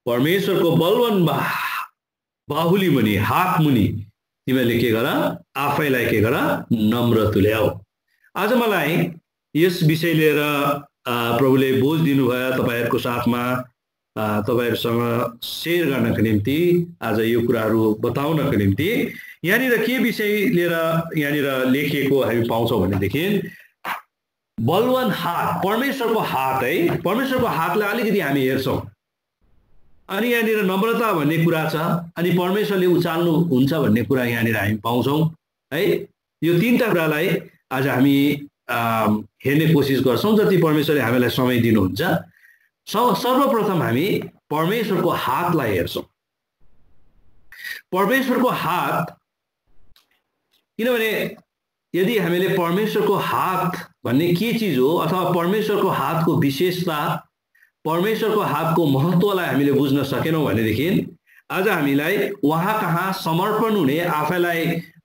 परमेश्वरको बलवान बाहुली मुनि हात मुनि तिमीले के गर आफैलाई के गर नम्र तुल्याऊ। आज मलाई यस विषय लिएर प्रभुले बोझ दिनुभयो तपाईहरुको साथमा तपाईहरुसँग शेयर गर्नको निम्ति आज यो कुराहरु बताउनको निम्ति यहाँनिर के विषय लिएर यहाँनिर लेखिएको हामी पाउँछौं भनेदेखि बलवान हात परमेश्वरको हात है। परमेश्वरको हातलाई अलिकति हामी हेर्छौं अनि यहाँनिर नम्रता भन्ने कुरा छ अनि परमेश्वरले उचाल्नु हुन्छ भन्ने कुरा यहाँनिर हामी पाउँछौं है। यो तीनटा कुरालाई आज हामी हेर्ने कोसिस गर्छौं जति परमेश्वरले हामीलाई समय दिनुहुन्छ। सर्वप्रथम हामी परमेश्वरको हातलाई हेर्छौं। परमेश्वरको हात किनभने यदि हामीले परमेश्वरको हात भन्ने के चीज हो अथवा परमेश्वरको हातको विशेषता परमेश्वरको हातको महत्त्वलाई हामीले बुझ्न सकेनौं भनेदेखि आज हामीलाई उहाँ कहाँ समर्पण हुने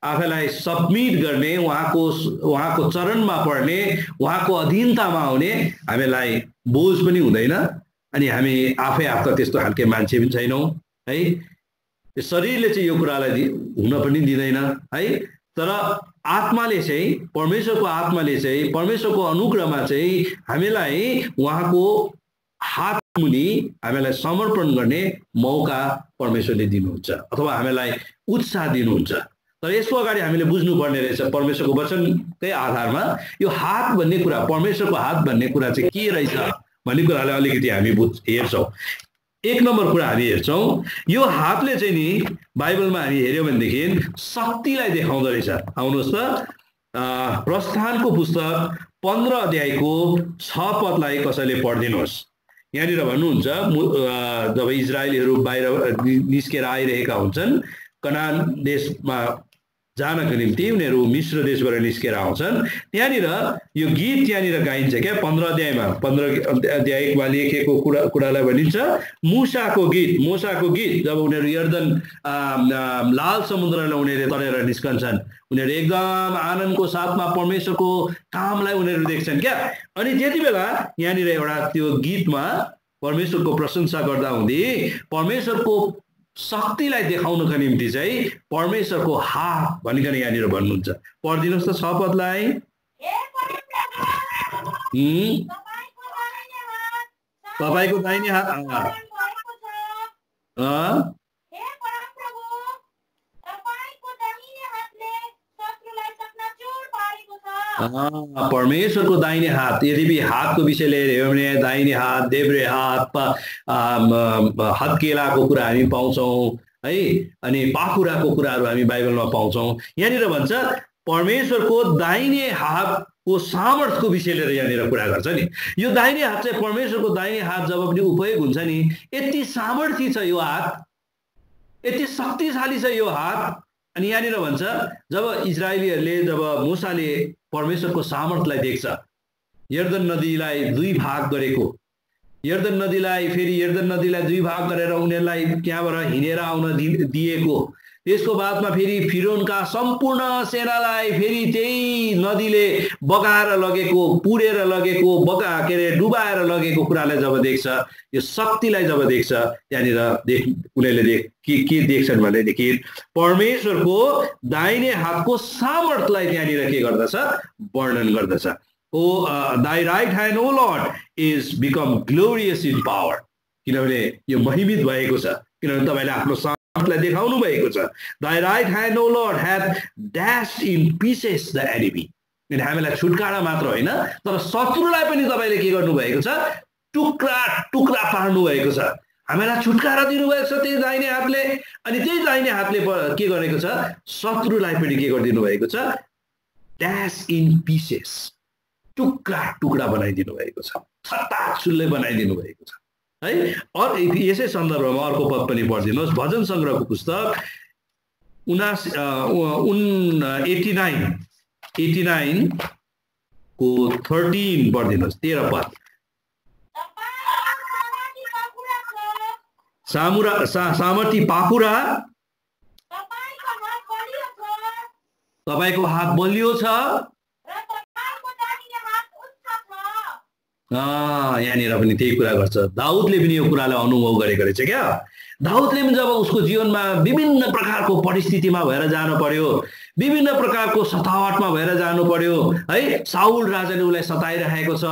आफैलाई सबमिट गर्ने उहाँको चरणमा पर्ने उहाँको अधीनतामा हुने हामीलाई बोझ पनि हुँदैन अनि हामी आफै आफै त्यस्तो खालके मान्छे पनि छैनौं है। शरीरले चाहिँ यो कुरालाई हुन पनि दिदैन है। तर आत्माले चाहिँ परमेश्वरको आत्माले चाहिँ परमेश्वरको अनुग्रहमा चाहिँ हामीलाई उहाँको हात मुनि हामीलाई समर्पण गर्ने मौका परमेश्वरले दिनुहुन्छ अथवा हामीलाई उत्साह दिनुहुन्छ। तर यसको अगाडि हामीले बुझ्नुपर्ने रहेछ परमेश्वरको वचनकै आधारमा यो हात भन्ने कुरा परमेश्वरको हात भन्ने कुरा चाहिँ के रहेछ भन्ने कुरालाई अलिकति हामी हेर्छौं। एक नम्बर कुरा हामी हेर्छौं यो हातले चाहिँ नि बाइबलमा हामी हेर्यौं भनेदेखि शक्तिलाई देखाउँदो रहेछ। आउनुहोस् त प्रस्थानको पुस्तक 15 अध्यायको 6 पदलाई कसैले पढिदिनुहोस्। यहाँनिर भन्नुहुन्छ जब इजरायलीहरू बाहिर निस्केर आइरहेका हुन्छन् कनान देशमा जानको निम्ति उनीहरू मिश्र देशबाट निस्केर आउँछन् त्यहाँनिर यो गीत त्यहाँनिर गाइन्छ क्या 15 अध्यायमा 15 अध्यायमा लेखेको कुरालाई भनिन्छ मूसाको गीत। जब उनीहरू यर्दन लाल समुद्रलाई उनीहरूले तरेर निस्कन्छन् उनीहरू एकदम आनन्दको साथमा परमेश्वरको कामलाई उनीहरू देख्छन् क्या। अनि त्यति बेला यहाँनिर एउटा त्यो गीतमा परमेश्वरको प्रशंसा गर्दा हुँदै परमेश्वरको शक्तिलाई देखाउनको निम्ति चाहिँ परमेश्वरको हात भनिकन यहाँनिर भन्नुहुन्छ। पढिदिनुहोस् त 6 पदलाई। तपाईको दाहिने हात परमेश्वरको दाहिने हात। यदि हातको विषय लिएर हेर्यो भने दाहिने हात देब्रे हात हत्केलाको कुरा हामी पाउँछौं है। अनि पाखुराको कुराहरू हामी बाइबलमा पाउँछौं। यहाँनिर भन्छ परमेश्वरको दाहिने हातको सामर्थ्यको विषय लिएर यहाँनिर कुरा गर्छ नि। यो दाहिने हात चाहिँ परमेश्वरको दाहिने हात जब पनि उपयोग हुन्छ नि यति सामर्थ्य छ यो हात यति शक्तिशाली छ यो हात। अनि यहाँनिर भन्छ जब इजरायलीहरूले जब मूसाले परमेश्वरको सामर्थ्यलाई देख्छ यर्दन नदीलाई दुई भाग गरेको यर्दन नदीलाई दुई भाग गरेर उनीहरूलाई त्यहाँबाट हिँडेर आउन दिएको त्यसको बादमा फेरि फिरौनका सम्पूर्ण सेनालाई फेरि त्यही नदीले बगाएर लगेको पुडेर लगेको डुबाएर लगेको कुरालाई जब देख्छ यो शक्तिलाई जब देख्छ त्यहाँनिर उनीहरूले के देख्छन् भनेदेखि परमेश्वरको दाहिने हातको सामर्थ्यलाई त्यहाँनिर के गर्दछ वर्णन गर्दछ। thy right hand O Lord is become glorious in power किनभने यो महिमित भएको छ किनभने तपाईले आफ्नो सामर्थ्यलाई देखाउनु भएको छ। thy right hand O Lord hath dashed in pieces the enemy किन हामीलाई छुटकारा मात्र होइन तर शत्रुलाई पनि तपाईले के गर्नु भएको छ टुक्रा टुक्रा पार्नु भएको छ। हामीलाई छुटकारा दिनु भएको छ त्यही दाहिने हातले अनि त्यही दाहिने हातले के गरेको छ शत्रुलाई पनि के गरिदिनु भएको छ dash in pieces टुक्रा टुक्रा बनाइदिनु भएको छ छत्ताछुल्लै बनाइदिनु भएको छ है। और यसै सन्दर्भमा अर्को पद पनि पढिदिनुहोस् भजन संग्रहको पुस्तक 89 को 13 पढिदिनुहोस् 13 पद। सामर्थी पाखुरा तपाईको हात बलियो छ यहाँनिर पनि त्यही कुरा गर्छ। दाउदले पनि यो कुरालाई अनुभव गरेको रहेछ क्या। दाउदले पनि जब उसको जीवनमा विभिन्न प्रकारको परिस्थितिमा भएर जानु पर्यो, विभिन्न प्रकारको सतावटमा भएर जानु पर्यो है, साउल राजाले उसलाई सताइरहेको छ,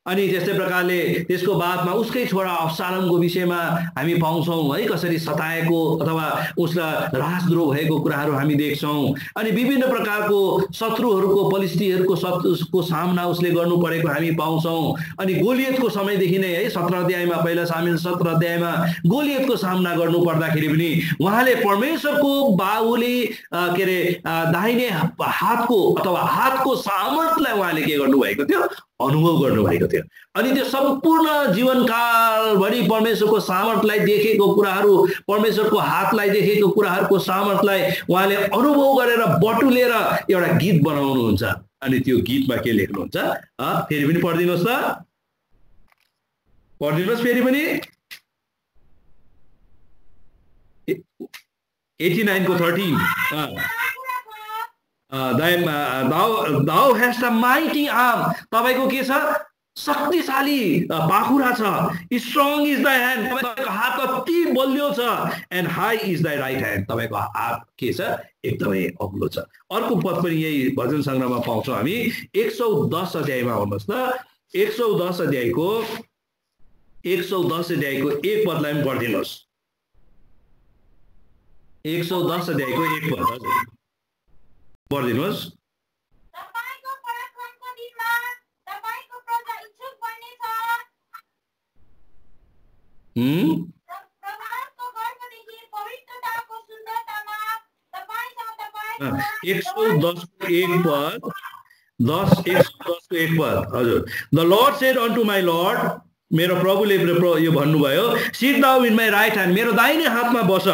अनि त्यस्तै प्रकारले त्यसको बादमा उसकै छोरा अब्सालोमको विषयमा हामी पाउँछौँ है, कसरी सताएको अथवा उसलाई राजद्रोह भएको कुराहरू हामी देख्छौँ। अनि विभिन्न प्रकारको शत्रुहरूको फिलिस्तीहरूको सामना उसले गर्नु परेको हामी पाउँछौँ। अनि गोलियतको समयदेखि नै है 17 अध्यायमा, पहिला सामेल 17 अध्यायमा गोलियतको सामना गर्नु पर्दाखेरि पनि उहाँले परमेश्वरको बाहुले के अरे दाहिने हातको अथवा हातको सामर्थ्यलाई उहाँले के गर्नुभएको थियो, अनुभव गर्नुभएको थियो। अनि त्यो सम्पूर्ण जीवनकालभरि परमेश्वरको सामर्थ्यलाई देखेको कुराहरू, परमेश्वरको हातलाई देखेको कुराहरूको सामर्थ्यलाई उहाँले अनुभव गरेर बटुलेर एउटा गीत बनाउनुहुन्छ। अनि त्यो गीतमा के लेख्नुहुन्छ फेरि पनि पढिदिनुहोस् त, पढिदिनुहोस् फेरि पनि 89 को 13 thou hast a mighty arm, तपाईको के छ, शक्तिशाली पाखुरा छ, strong is thy hand, तपाईको हात अति बलियो छ, and high is thy right hand, तपाईको हात के छ, एकदमै अग्लो छ। अर्को पद पनि यही भजन संग्रहमा पाउँछौँ हामी 110 अध्यायमा। भन्नुहोस् त 110 अध्यायको 1 पदलाई पनि पढिदिनुहोस्। 110 अध्यायको 1 पद पढिदिनुहोस्। हजुर। The Lord said unto my Lord, मेरो प्रभुले यो भन्नुभयो, sit thou in my right hand, मेरो दाहिने हातमा बस,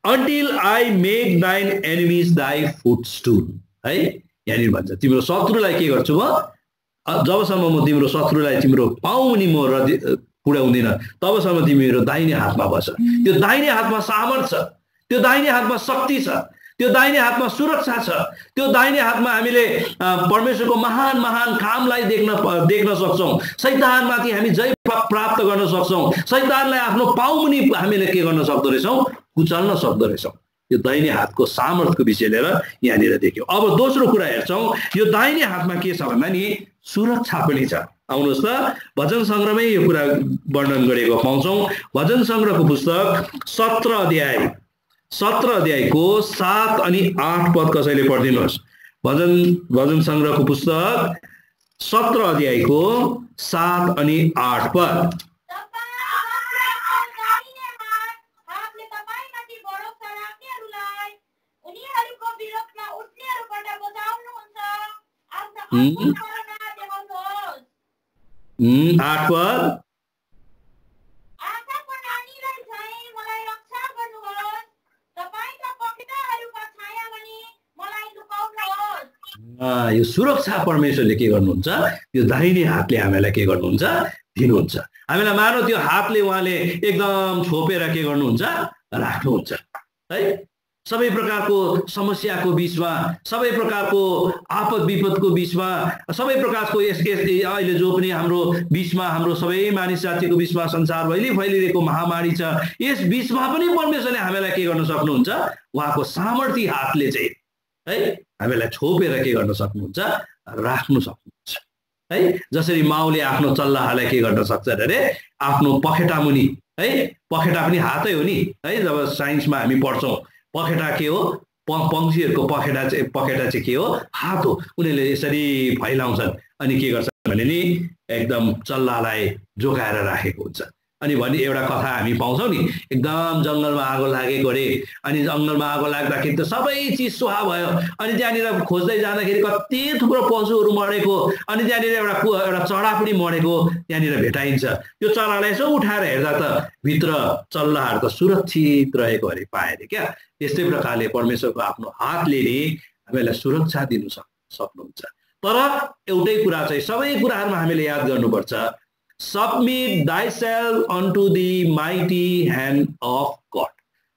until I make thine enemies thy footstool. है, यहाँनिर भन्छ तिम्रो शत्रुलाई के गर्छु म, जबसम्म म तिम्रो शत्रुलाई तिम्रो पाउनी म पुर्याउँदिन तबसम्म तिमी मेरो दाहिने हातमा बस। त्यो दाहिने हातमा सामर्थ छ, त्यो दाहिने हातमा शक्ति छ, त्यो दाहिने हातमा सुरक्षा छ, त्यो दाहिने हातमा हामीले परमेश्वरको महान महान कामलाई देख्न सक्छौँ। शैतानमाथि हामी जय प्राप्त गर्न सक्छौँ। शैतानलाई आफ्नो पाउमुनि हामीले के गर्न सक्दो रहेछौँ, कुचल्न सक्दो रहेछौँ। यो दाहिने हातको सामर्थ्यको विषय लिएर यहाँनिर देख्यौँ। अब दोस्रो कुरा हेर्छौँ, यो दाहिने हातमा के छ भन्दा नि सुरक्षा पनि छ। आउनुहोस् त, भजन सङ्ग्रहमै यो कुरा वर्णन गरेको पाउँछौँ। भजन सङ्ग्रहको पुस्तक 17 अध्यायको 7 अनि 8 पद कसैले पढिदिनुहोस्। भजन सङ्ग्रहको पुस्तक 17 अध्यायको 7 अनि 8 पद। आठ पद। यो सुरक्षा परमेश्वरले के गर्नुहुन्छ, यो दाहिने हातले हामीलाई के गर्नुहुन्छ, दिनुहुन्छ। हामीलाई मानव त्यो हातले उहाँले एकदम छोपेर के गर्नुहुन्छ, राख्नुहुन्छ है। सबै प्रकारको समस्याको बीचमा, सबै प्रकारको आपद विपदको बीचमा, सबै प्रकारको अहिले जो पनि हाम्रो बीचमा, हाम्रो सबै मानिस जातिको बीचमा संसार फैलिरहेको महामारी छ, यस बीचमा पनि परमेश्वरले हामीलाई के गर्न सक्नुहुन्छ, उहाँको सामर्थी हातले चाहिँ है हामीलाई छोपेर के गर्न सक्नुहुन्छ, राख्नु सक्नुहुन्छ है। जसरी माउले आफ्नो चल्लाहरूलाई के गर्न सक्छ अरे, आफ्नो पखेटा मुनि है, पखेटा पनि हातै हो नि है। जब साइन्समा हामी पढ्छौँ पखेटा के हो, पंक्षीहरूको पखेटा चाहिँ के हो, हात हो। उनीहरूले यसरी फैलाउँछन् अनि के गर्छन् भने नि एकदम चल्लालाई जोगाएर राखेको हुन्छ। अनि भनी एउटा कथा हामी पाउँछौँ नि, एकदम जङ्गलमा आगो लागेको अरे, अनि जङ्गलमा आगो लाग्दाखेरि त सबै चिज सुहा भयो। अनि त्यहाँनिर खोज्दै जाँदाखेरि कति थुप्रो पशुहरू मरेको, अनि त्यहाँनिर एउटा चरा पनि मरेको त्यहाँनिर भेटाइन्छ। त्यो चरालाई यसो उठाएर हेर्दा त भित्र चल्लाहरू त सुरक्षित रहेको अरे पाए अरे क्या। त्यस्तै प्रकारले परमेश्वरको आफ्नो हातले नै हामीलाई सुरक्षा दिनु सक्नुहुन्छ। तर एउटै कुरा चाहिँ सबै कुराहरूमा हामीले याद गर्नुपर्छ, Submit thyself unto the mighty hand of God.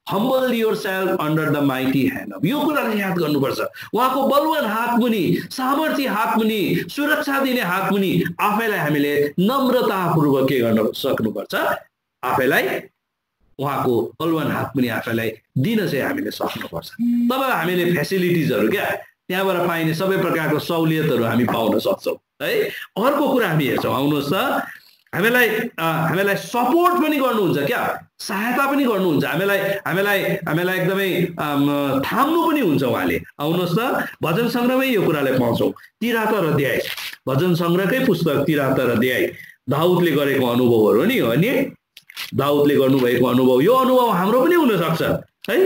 Humble yourself under the mighty hand of. यो कुरालाई याद गर्नुपर्छ। उहाँको बलवान हात मुनि, सामर्थ्य हात मुनि, सुरक्षा दिने हात मुनि आफैलाई हामीले नम्रतापूर्वक के गर्न सक्नुपर्छ? आफैलाई उहाँको बलवान हात मुनि आफैलाई दिन चाहिँ हामीले सक्नुपर्छ। तब हामीले फेसिलिटिजहरु क्या त्यहाँबाट पाइने सबै प्रकारको सहुलियतहरु हामी पाउन सक्छौं है। अर्को कुरा हामी हेर्छौं, आउनुहोस् त, हामीलाई सपोर्ट पनि गर्नुहुन्छ क्या, सहायता पनि गर्नुहुन्छ, हामीलाई एकदमै थाम्नु पनि हुन्छ उहाँले। आउनुहोस् त, भजन संग्रहमै यो कुरालाई पाउँछौं। 73 अध्याय, भजन संग्रहकै पुस्तक 73 अध्याय, दाउदले गरेको अनुभवहरू नि हो नि, दाउदले गर्नुभएको अनुभव, यो अनुभव हाम्रो पनि हुन सक्छ है।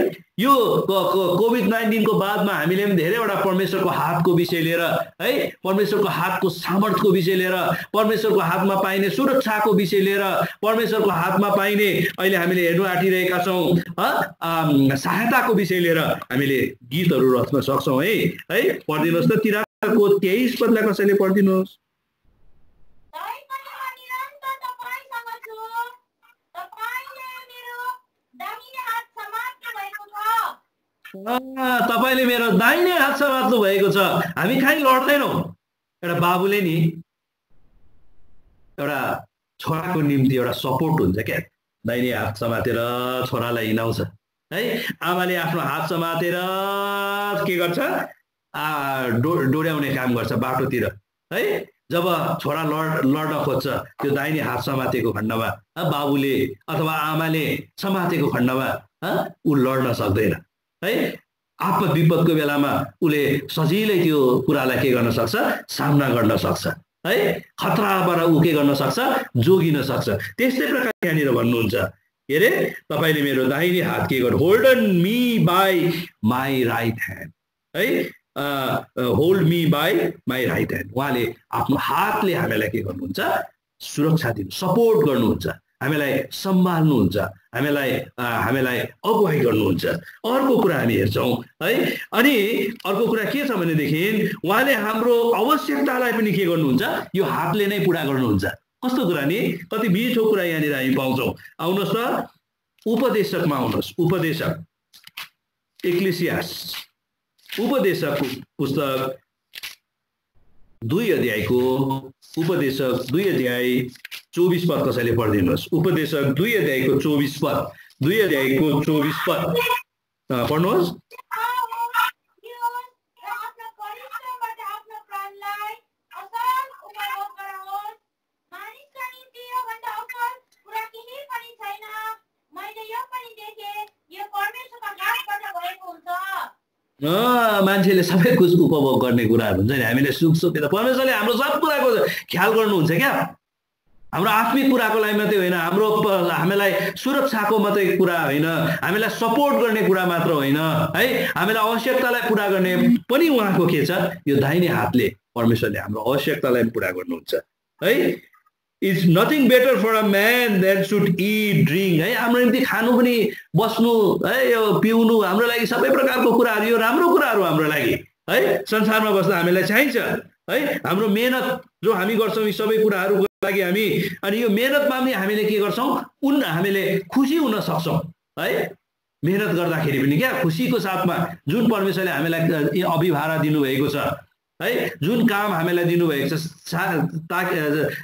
यो कोभिड-19 को बादमा हामीले पनि धेरैवटा परमेश्वरको हातको विषय लिएर है, परमेश्वरको हातको सामर्थ्यको विषय लिएर, परमेश्वरको हातमा पाइने सुरक्षाको विषय लिएर, परमेश्वरको हातमा पाइने अहिले हामीले हेर्नु आँटिरहेका छौं सहायताको विषय लिएर हामीले गीतहरू रच्न सक्छौं है। पढिदिनुहोस् त 73 को 23 पदलाई कसैले पढिदिनुहोस्। तपाईले मेरो दाहिने हात समात्नु भएको छ। हामी कहीँ लड्दैनौँ। एउटा बाबुले नि एउटा छोराको निम्ति एउटा सपोर्ट हुन्छ क्या, दाहिने हात समातेर छोरालाई हिँडाउँछ है। आमाले आफ्नो हात समातेर के गर्छ? डोर्याउने काम गर्छ बाटोतिर है। जब छोरा लड्न खोज्छ, त्यो दाहिने हात समातेको खण्डमा बाबुले अथवा आमाले समातेको खण्डमा ऊ लड्न सक्दैन है। आपद विपदको बेलामा उले सजिलै त्यो कुरालाई के गर्न सक्छ? सामना गर्न सक्छ है। खतराबाट ऊ के गर्न सक्छ? जोगिन सक्छ। त्यस्तै प्रकार यहाँनिर भन्नुहुन्छ के अरे, तपाईले मेरो दाहिने हात के गर्नु? Hold me by my right hand है। Hold me by my right hand. उहाँले आफ्नो हातले हामीलाई के गर्नुहुन्छ? सुरक्षा दिनु, सपोर्ट गर्नुहुन्छ, हामीलाई सम्हाल्नुहुन्छ, हामीलाई अगुवाई गर्नुहुन्छ। अर्को कुरा हामी हेर्छौं है। अनि अर्को कुरा के छ भनेदेखि उहाँले हाम्रो आवश्यकतालाई पनि के गर्नुहुन्छ? यो हातले नै पूरा गर्नुहुन्छ। कस्तो कुरा नि? कति मिठो कुरा यहाँनिर हामी पाउँछौं। आउनुहोस् त, उपदेशकमा आउनुहोस्। उपदेशक, एक्लेसियास, उपदेशक पुस्तक 2 अध्यायको, उपदेशक 2 अध्याय 24 पद कसैले पढिदिनुहोस्। उपदेशक 2 अध्यायको 24 पद, 2 अध्यायको 24 पद पढ्नुहोस्। मान्छेले सबै कुछ उपभोग गर्ने कुराहरू हुन्छ नि। हामीले सुख सुविधा, परमेश्वरले हाम्रो सब कुराको ख्याल गर्नुहुन्छ क्या। हाम्रो आत्मिक कुराको लागि मात्रै होइन, हामीलाई सुरक्षाको मात्रै कुरा होइन, हामीलाई सपोर्ट गर्ने कुरा मात्र होइन है, हामीलाई आवश्यकतालाई पूरा गर्ने पनि उहाँको के छ? यो दाहिने हातले परमेश्वरले हाम्रो आवश्यकतालाई पूरा गर्नुहुन्छ है। It's nothing better for a man that should it drink है। हाम्रो निम्ति खानु पनि, बस्नु है, यो पिउनु, हाम्रो लागि सबै प्रकारको कुराहरू, यो राम्रो कुराहरू हाम्रो लागि है। संसारमा बस्दा हामीलाई चाहिन्छ है। हाम्रो मेहनत जो हामी गर्छौँ यी सबै कुराहरूको लागि हामी, अनि यो मेहनतमा पनि हामीले के गर्छौँ? हामीले खुसी हुन सक्छौँ है। मेहनत गर्दाखेरि पनि क्या खुसीको साथमा जुन परमेश्वरले हामीलाई अभिभारा दिनुभएको छ है, जुन काम हामीलाई दिनुभएको छ, ताकि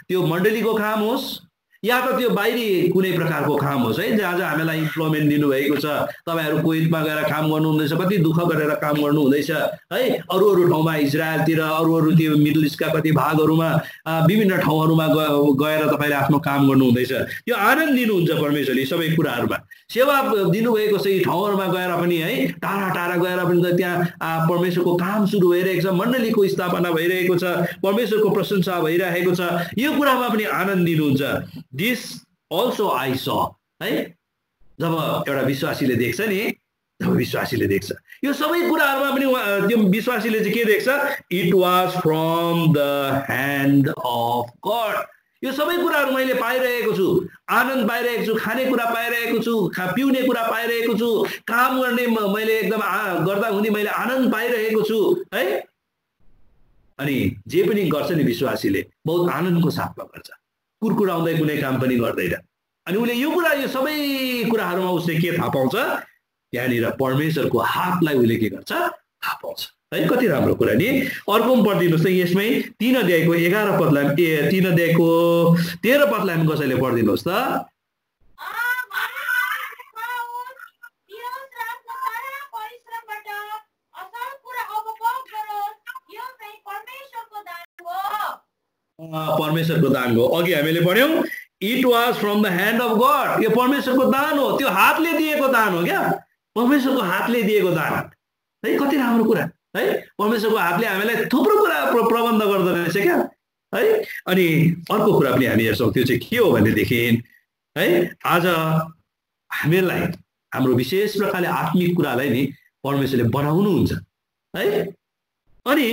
त्यो मण्डलीको काम होस् या त त्यो बाहिरी कुनै प्रकारको काम होस् है, जहाँ जहाँ हामीलाई इम्प्लोयमेन्ट दिनुभएको छ। तपाईहरु कुवेतमा गएर काम गर्नु हुँदैछ, कति दुःख गरेर काम गर्नु हुँदैछ है। अरू ठाउँमा इजरायलतिर, अरू त्यो मिडल इस्टका कति भागहरूमा, विभिन्न ठाउँहरूमा गएर तपाईले आफ्नो काम गर्नु हुँदैछ। यो आनन्द दिनुहुन्छ परमेश्वरले सबै कुराहरूमा। सेवा दिनुभएको छ यी ठाउँहरूमा गएर पनि है, टाढा टाढा गएर पनि त्यहाँ परमेश्वरको काम सुरु भइरहेको छ, मण्डलीको स्थापना भइरहेको छ, परमेश्वरको प्रशंसा भइरहेको छ। यो कुरामा पनि आनन्द दिनुहुन्छ। दिस अल्सो आई स है, जब एउटा विश्वासीले देख्छ नि, जब विश्वासीले देख्छ यो सबै कुराहरूमा पनि त्यो विश्वासीले चाहिँ के देख्छ? It was from the hand of God. यो सबै कुराहरू मैले पाइरहेको छु, आनन्द पाइरहेको छु, खानेकुरा पाइरहेको छु, पिउने कुरा पाइरहेको छु, काम गर्ने मैले एकदम गर्दा हुने मैले आनन्द पाइरहेको छु है। अनि जे पनि गर्छ नि विश्वासीले बहुत आनन्दको साथमा गर्छ, कुरकुराउँदै कुनै काम पनि गर्दैन। अनि उसले यो कुरा यो सबै कुराहरूमा उसले के थाहा पाउँछ, त्यहाँनिर परमेश्वरको हातलाई उसले के गर्छ थाहा पाउँछ है। कति राम्रो कुरा नि। अर्को पढिदिनुहोस् त यसमै 3 अध्यायको 11 पदलाई 3 अध्यायको 13 पदलाई हामी कसैले पढिदिनुहोस् त। परमेश्वरको दान हो। अघि हामीले पढ्यौं it was from the hand of God, यो परमेश्वरको दान हो, त्यो हातले दिएको दान हो क्या, परमेश्वरको हातले दिएको दान है। कति राम्रो कुरा है। परमेश्वरको हातले हामीलाई थुप्रो कुरा प्रबन्ध गर्दो रहेछ क्या है। अनि अर्को कुरा पनि हामी हेर्छौँ, त्यो चाहिँ के हो भनेदेखि है आज हामीलाई हाम्रो विशेष प्रकारले आत्मिक कुरालाई नि परमेश्वरले बनाउनुहुन्छ है। अनि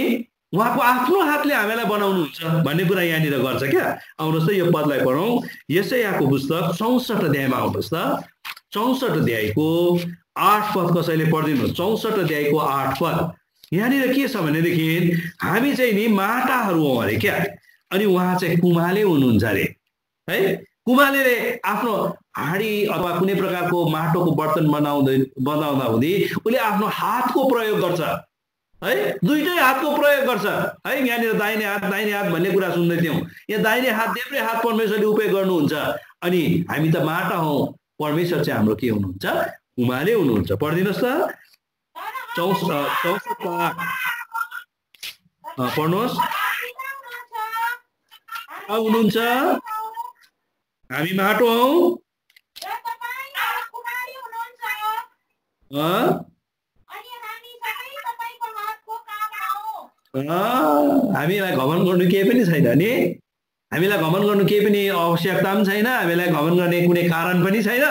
उहाँको आफ्नो हातले हामीलाई बनाउनुहुन्छ भन्ने कुरा यहाँनिर गर्छ क्या। आउनुहोस् त यो पदलाई पढौँ। यशायाको पुस्तक 64 अध्यायमा आउनुहोस् त। 64 अध्यायको 8 पद कसैले पढिदिनुहोस्। 64 अध्यायको 8 पद। यहाँनिर के छ भनेदेखि हामी चाहिँ नि माटाहरू हौँ अरे क्या, अनि उहाँ चाहिँ कुमाले हुनुहुन्छ अरे है। कुमालेले आफ्नो हाँडी अथवा कुनै प्रकारको माटोको बर्तन बनाउँदा हुँदी उसले आफ्नो हातको प्रयोग गर्छ है। दुईटै हातको प्रयोग गर्छ है। यहाँनिर दाहिने हात भन्ने कुरा सुन्दै थियौँ। यहाँ दाहिने हात देब्रे हात परमेश्वरले उपयोग गर्नुहुन्छ। अनि हामी त माटा हौँ, परमेश्वर चाहिँ हाम्रो के हुनुहुन्छ कुमाले हुनुहुन्छ। पढिदिनुहोस् त 64 पढ्नुहोस्। हुनुहुन्छ हामी माटो हौँ हामीलाई घमण्ड गर्नु केही पनि छैन नि। हामीलाई घमण्ड गर्नु केही पनि आवश्यकता पनि छैन। हामीलाई घमण्ड गर्ने कुनै कारण पनि छैन।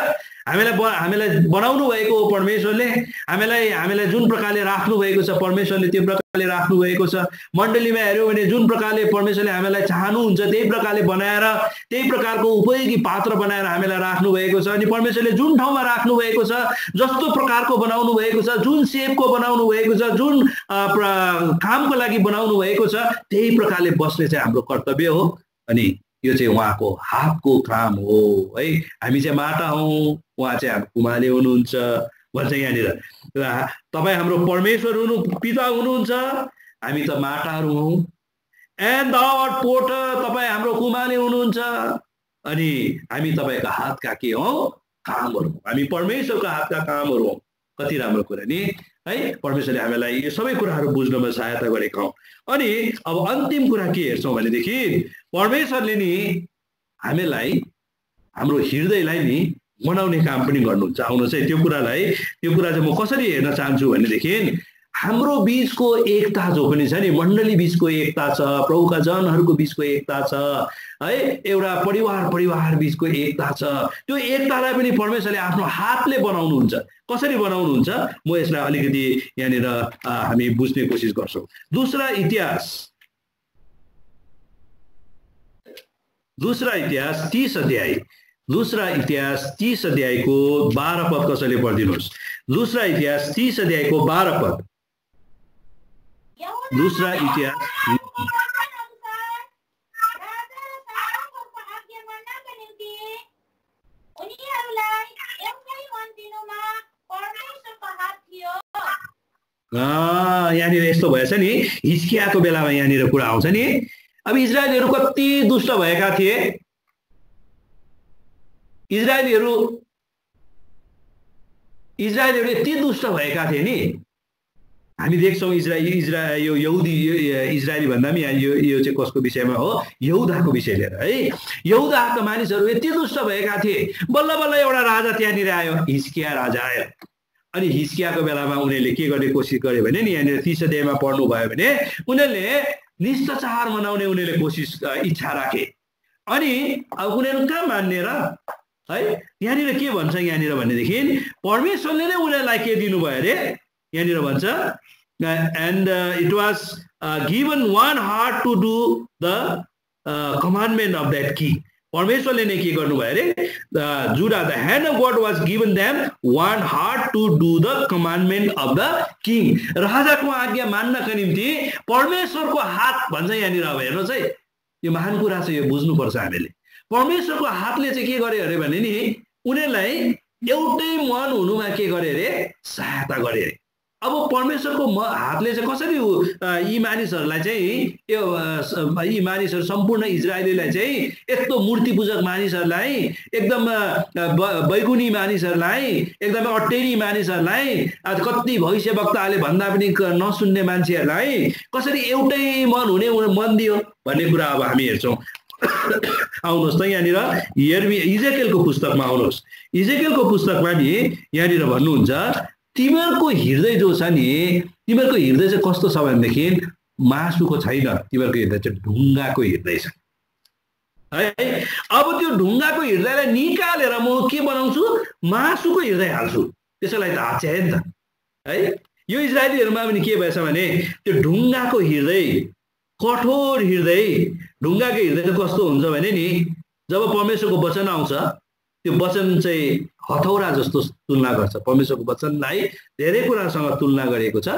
हामीलाई बनाउनु भएको परमेश्वरले, हामीलाई जुन प्रकारले राख्नु भएको छ परमेश्वरले त्यो प्रकारले राख्नु भएको छ। मण्डलीमा हेऱ्यौँ भने जुन प्रकारले परमेश्वरले हामीलाई चाहनुहुन्छ त्यही प्रकारले बनाएर त्यही प्रकारको उपयोगी पात्र बनाएर हामीलाई राख्नु भएको छ। अनि परमेश्वरले जुन ठाउँमा राख्नु भएको छ, जस्तो प्रकारको बनाउनु भएको छ, जुन सेपको बनाउनु भएको छ, जुन कामको लागि बनाउनु भएको छ, त्यही प्रकारले बस्ने चाहिँ हाम्रो कर्तव्य हो। अनि यो चाहिँ उहाँको हातको काम हो है। हामी चाहिँ माटा हौँ, उहाँ चाहिँ हाम्रो कुमाले हुनुहुन्छ भन्छ यहाँनिर। तपाईँ हाम्रो परमेश्वर पिता हुनुहुन्छ, हामी त माटाहरू हौँ। एन्ड thou art potter, तपाईँ हाम्रो कुमाले हुनुहुन्छ, अनि हामी तपाईँको हातका के हौँ कामहरू, हामी परमेश्वरको हातका कामहरू हौँ। कति राम्रो कुरा नि है। परमेश्वरले हामीलाई यो सबै कुराहरू बुझ्नमा सहायता गरेका हौँ। अनि अब अन्तिम कुरा के हेर्छौँ भनेदेखि परमेश्वरले नि हामीलाई हाम्रो हृदयलाई नि बनाउने काम पनि गर्नुहुन्छ। आउनुहोस् है त्यो कुरा चाहिँ म कसरी हेर्न चाहन्छु भनेदेखि हाम्रो बीचको एकता जो पनि छ नि, मण्डली बीचको एकता छ, प्रभुका जनहरूको बीचको एकता छ है, एउटा परिवार बीचको एकता छ। त्यो एकतालाई पनि परमेश्वरले आफ्नो हातले बनाउनुहुन्छ। कसरी बनाउनुहुन्छ म यसलाई अलिकति यहाँनिर हामी बुझ्ने कोसिस गर्छौँ। दूसरा इतिहास 30 अध्याय, दूसरा इतिहास 30 अध्यायको 12 पद कसैले पढिदिनुहोस्। दूसरा इतिहास 30 अध्यायको 12 पद। दूसरा इतिहास यहाँनिर यस्तो भएछ नि, हिजकियाको बेलामा यहाँनिर कुरा आउँछ नि। अब इजरायलीहरू कति दुष्ट भएका थिए। इजरायलीहरू यति दुष्ट भएका थिए नि। हामी देख्छौँ यो यहुदी इजरायली भन्दा पनि यो चाहिँ कसको विषयमा हो, यहुदाको विषय लिएर है। यहुदाका मानिसहरू यति दुष्ट भएका थिए। बल्ल बल्ल एउटा राजा त्यहाँनिर आयो, हिजकिया राजा आयो। अनि हिजकियाको बेलामा उनीहरूले के गर्ने कोसिस गर्यो भने नि, यहाँनिर 30 अध्यायमा पढ्नु भयो भने उनीहरूले निष्ठाचार मनाउने उनीहरूले इच्छा राखे। अनि अब उनीहरू कहाँ मान्ने र है। यहाँनिर के भन्छ यहाँनिर भनेदेखि परमेश्वरले नै उनीहरूलाई के दिनुभयो अरे, यहाँनिर भन्छ and it was given one heart to do the commandment of that king. परमेश्वरले नै के गर्नुभयो अरे, Judah the hand of God was given them one heart to do the commandment of the king. राजाको आज्ञा मान्नका निम्ति परमेश्वरको हात भन्छ यहाँनिर। अब हेर्नुहोस् है, यो महान कुरा छ, यो बुझ्नुपर्छ हामीले। परमेश्वरको हातले चाहिँ के गरे अरे भने नि उनीहरूलाई एउटै मन हुनुमा के गरे अरे सहायता गरे अरे। अब परमेश्वरको हातले चाहिँ कसरी यी मानिसहरूलाई चाहिँ यी मानिसहरू सम्पूर्ण इजरायलीलाई चाहिँ यस्तो मूर्ति पूजक मानिसहरूलाई एकदम बैगुनी मानिसहरूलाई एकदमै अटेरी मानिसहरूलाई कति भविष्यवक्ताहरूले भन्दा पनि नसुन्ने मान्छेहरूलाई कसरी एउटै मन हुने मन दियो भन्ने कुरा अब हामी हेर्छौँ। आउनुहोस् त यहाँनिर इजेकियलको पुस्तकमा आउनुहोस्। इजेकियलको पुस्तकमा नि यहाँनिर भन्नुहुन्छ तिमीहरूको हृदय जो छ नि तिमीहरूको हृदय चाहिँ कस्तो छ भनेदेखि मासुको छैन, तिमीहरूको हृदय चाहिँ ढुङ्गाको हृदय छ है। अब त्यो ढुङ्गाको हृदयलाई निकालेर म के बनाउँछु मासुको हृदय हाल्छु, त्यसैलाई त हाच्छ्याए नि त है। यो इजरायलीहरूमा पनि के भएछ भने त्यो ढुङ्गाको हृदय कठोर हृदय ढुङ्गाको हृदय चाहिँ कस्तो हुन्छ भने नि जब परमेश्वरको वचन आउँछ त्यो वचन चाहिँ हथौरा जस्तो तुलना गर्छ। परमेश्वरको वचनलाई धेरै कुरासँग तुलना गरिएको छ।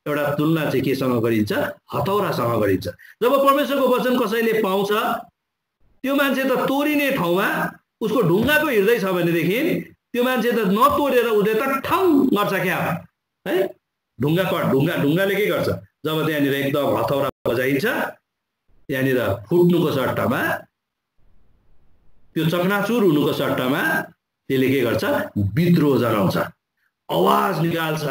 एउटा तुलना चाहिँ केसँग गरिन्छ हथौरासँग गरिन्छ। जब परमेश्वरको वचन कसैले पाउँछ त्यो मान्छे त तोरिने ठाउँमा उसको ढुङ्गाको हृदय छ भनेदेखि त्यो मान्छे त नतोडेर उसले त ठाउँ गर्छ क्या है। ढुङ्गाले के गर्छ जब त्यहाँनिर एकदम हथौरा बजाइन्छ त्यहाँनिर फुट्नुको सट्टामा त्यो चकनाचुर हुनुको सट्टामा त्यसले के गर्छ विद्रोह जनाउँछ, आवाज निकाल्छ।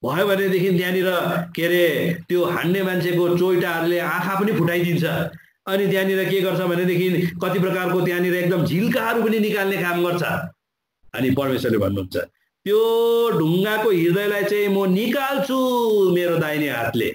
भयो भनेदेखि त्यहाँनिर के अरे त्यो हान्ने मान्छेको चोइटाहरूले आँखा पनि फुटाइदिन्छ। अनि त्यहाँनिर के गर्छ भनेदेखि कति प्रकारको त्यहाँनिर एकदम झिल्काहरू पनि निकाल्ने काम गर्छ। अनि परमेश्वरले भन्नुहुन्छ त्यो ढुङ्गाको हृदयलाई चाहिँ म निकाल्छु मेरो दाहिने हातले,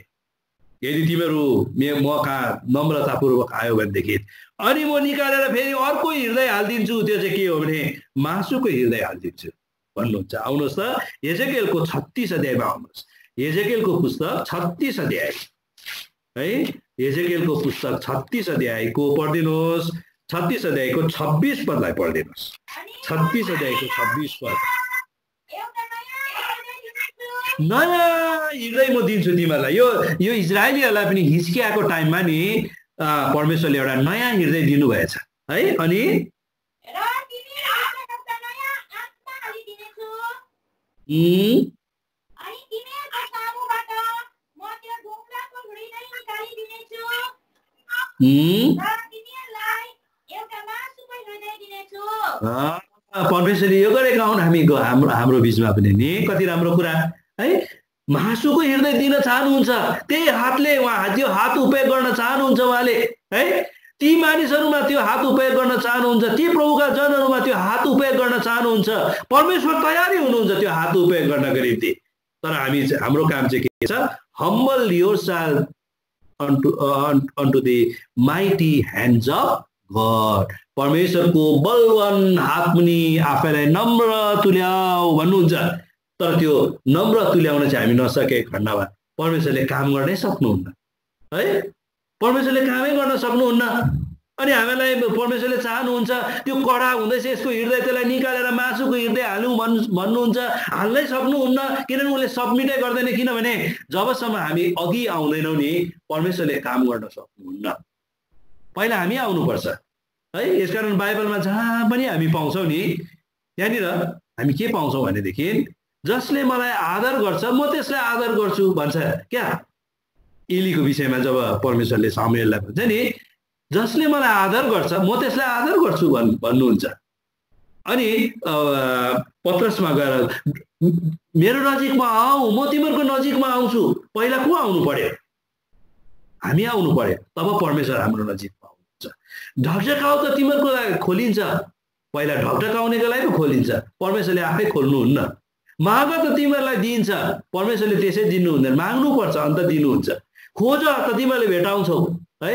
यदि तिमीहरू म कहाँ नम्रतापूर्वक आयो भनेदेखि। अनि म निकालेर फेरि अर्को हृदय हालिदिन्छु, त्यो चाहिँ के हो भने मासुको हृदय हालिदिन्छु भन्नुहुन्छ। आउनुहोस् त एजेकियलको 36 अध्यायमा आउनुहोस्। एजेकियलको पुस्तक 36 अध्याय है। एजेकियलको पुस्तक 36 अध्यायको पढिदिनुहोस्। 36 अध्यायको 26 पदलाई पढिदिनुहोस्। 36 अध्यायको 26 पद। नयाँ हृदय म दिन्छु तिमीहरूलाई। यो इजरायलीहरूलाई पनि हिजकियाको टाइममा नि परमेश्वरले एउटा नयाँ हृदय दिनुभएछ है। अनि परमेश्वरले यो गरेका हुन् हाम्रो बिचमा पनि नि कति राम्रो कुरा है। मासुको हृदय दिन चाहनुहुन्छ, त्यही हातले उहाँ त्यो हात उपयोग गर्न चाहनुहुन्छ उहाँले है। ती मानिसहरूमा त्यो हात उपयोग गर्न चाहनुहुन्छ, ती प्रभुका जनहरूमा त्यो हात उपयोग गर्न चाहनुहुन्छ। परमेश्वर तयारी हुनुहुन्छ त्यो हात उपयोग गर्नको निम्ति। तर हाम्रो काम चाहिँ के छ humble yourself unto the mighty hands of God। परमेश्वरको बलवान हात मुनि आफैलाई नम्र तुल्याऊ भन्नुहुन्छ। तर त्यो नम्र तुल्याउन चाहिँ हामी नसके खण्डमा परमेश्वरले काम गर्नै सक्नुहुन्न है। परमेश्वरले कामै गर्न सक्नुहुन्न। अनि हामीलाई परमेश्वरले चाहनुहुन्छ त्यो कडा हुँदैछ यसको हृदय त्यसलाई निकालेर मासुको हृदय हाल्नु भन्नुहुन्छ। हाल्नै सक्नुहुन्न किनभने उसले सबमिटै गर्दैन। किनभने जबसम्म हामी अघि आउँदैनौँ नि परमेश्वरले काम गर्न सक्नुहुन्न। पहिला हामी आउनुपर्छ है। यसकारण बाइबलमा जहाँ पनि हामी पाउँछौँ नि त्यहाँनिर हामी के पाउँछौँ भनेदेखि जसले मलाई आदर गर्छ म त्यसलाई आदर गर्छु भन्छ क्या। एलीको विषयमा जब परमेश्वरले सामुएललाई भन्छ नि जसले मलाई आदर गर्छ म त्यसलाई आदर गर्छु भन्नुहुन्छ। अनि पत्रसमा गएर मेरो नजिकमा आऊ म तिमीहरूको नजिकमा आउँछु। पहिला को आउनु पर्यो हामी आउनु पर्यो तब परमेश्वर हाम्रो नजिकमा आउनुहुन्छ। ढकढकाउ त तिमीहरूको लागि खोलिन्छ, पहिला ढकढकाउनेको लागि पो खोलिन्छ, परमेश्वरले आफै खोल्नुहुन्न। माग त तिमीहरूलाई दिइन्छ, परमेश्वरले त्यसै दिनु हुँदैन, माग्नुपर्छ अन्त दिनुहुन्छ। खोज त तिमीहरूले भेटाउँछौ है।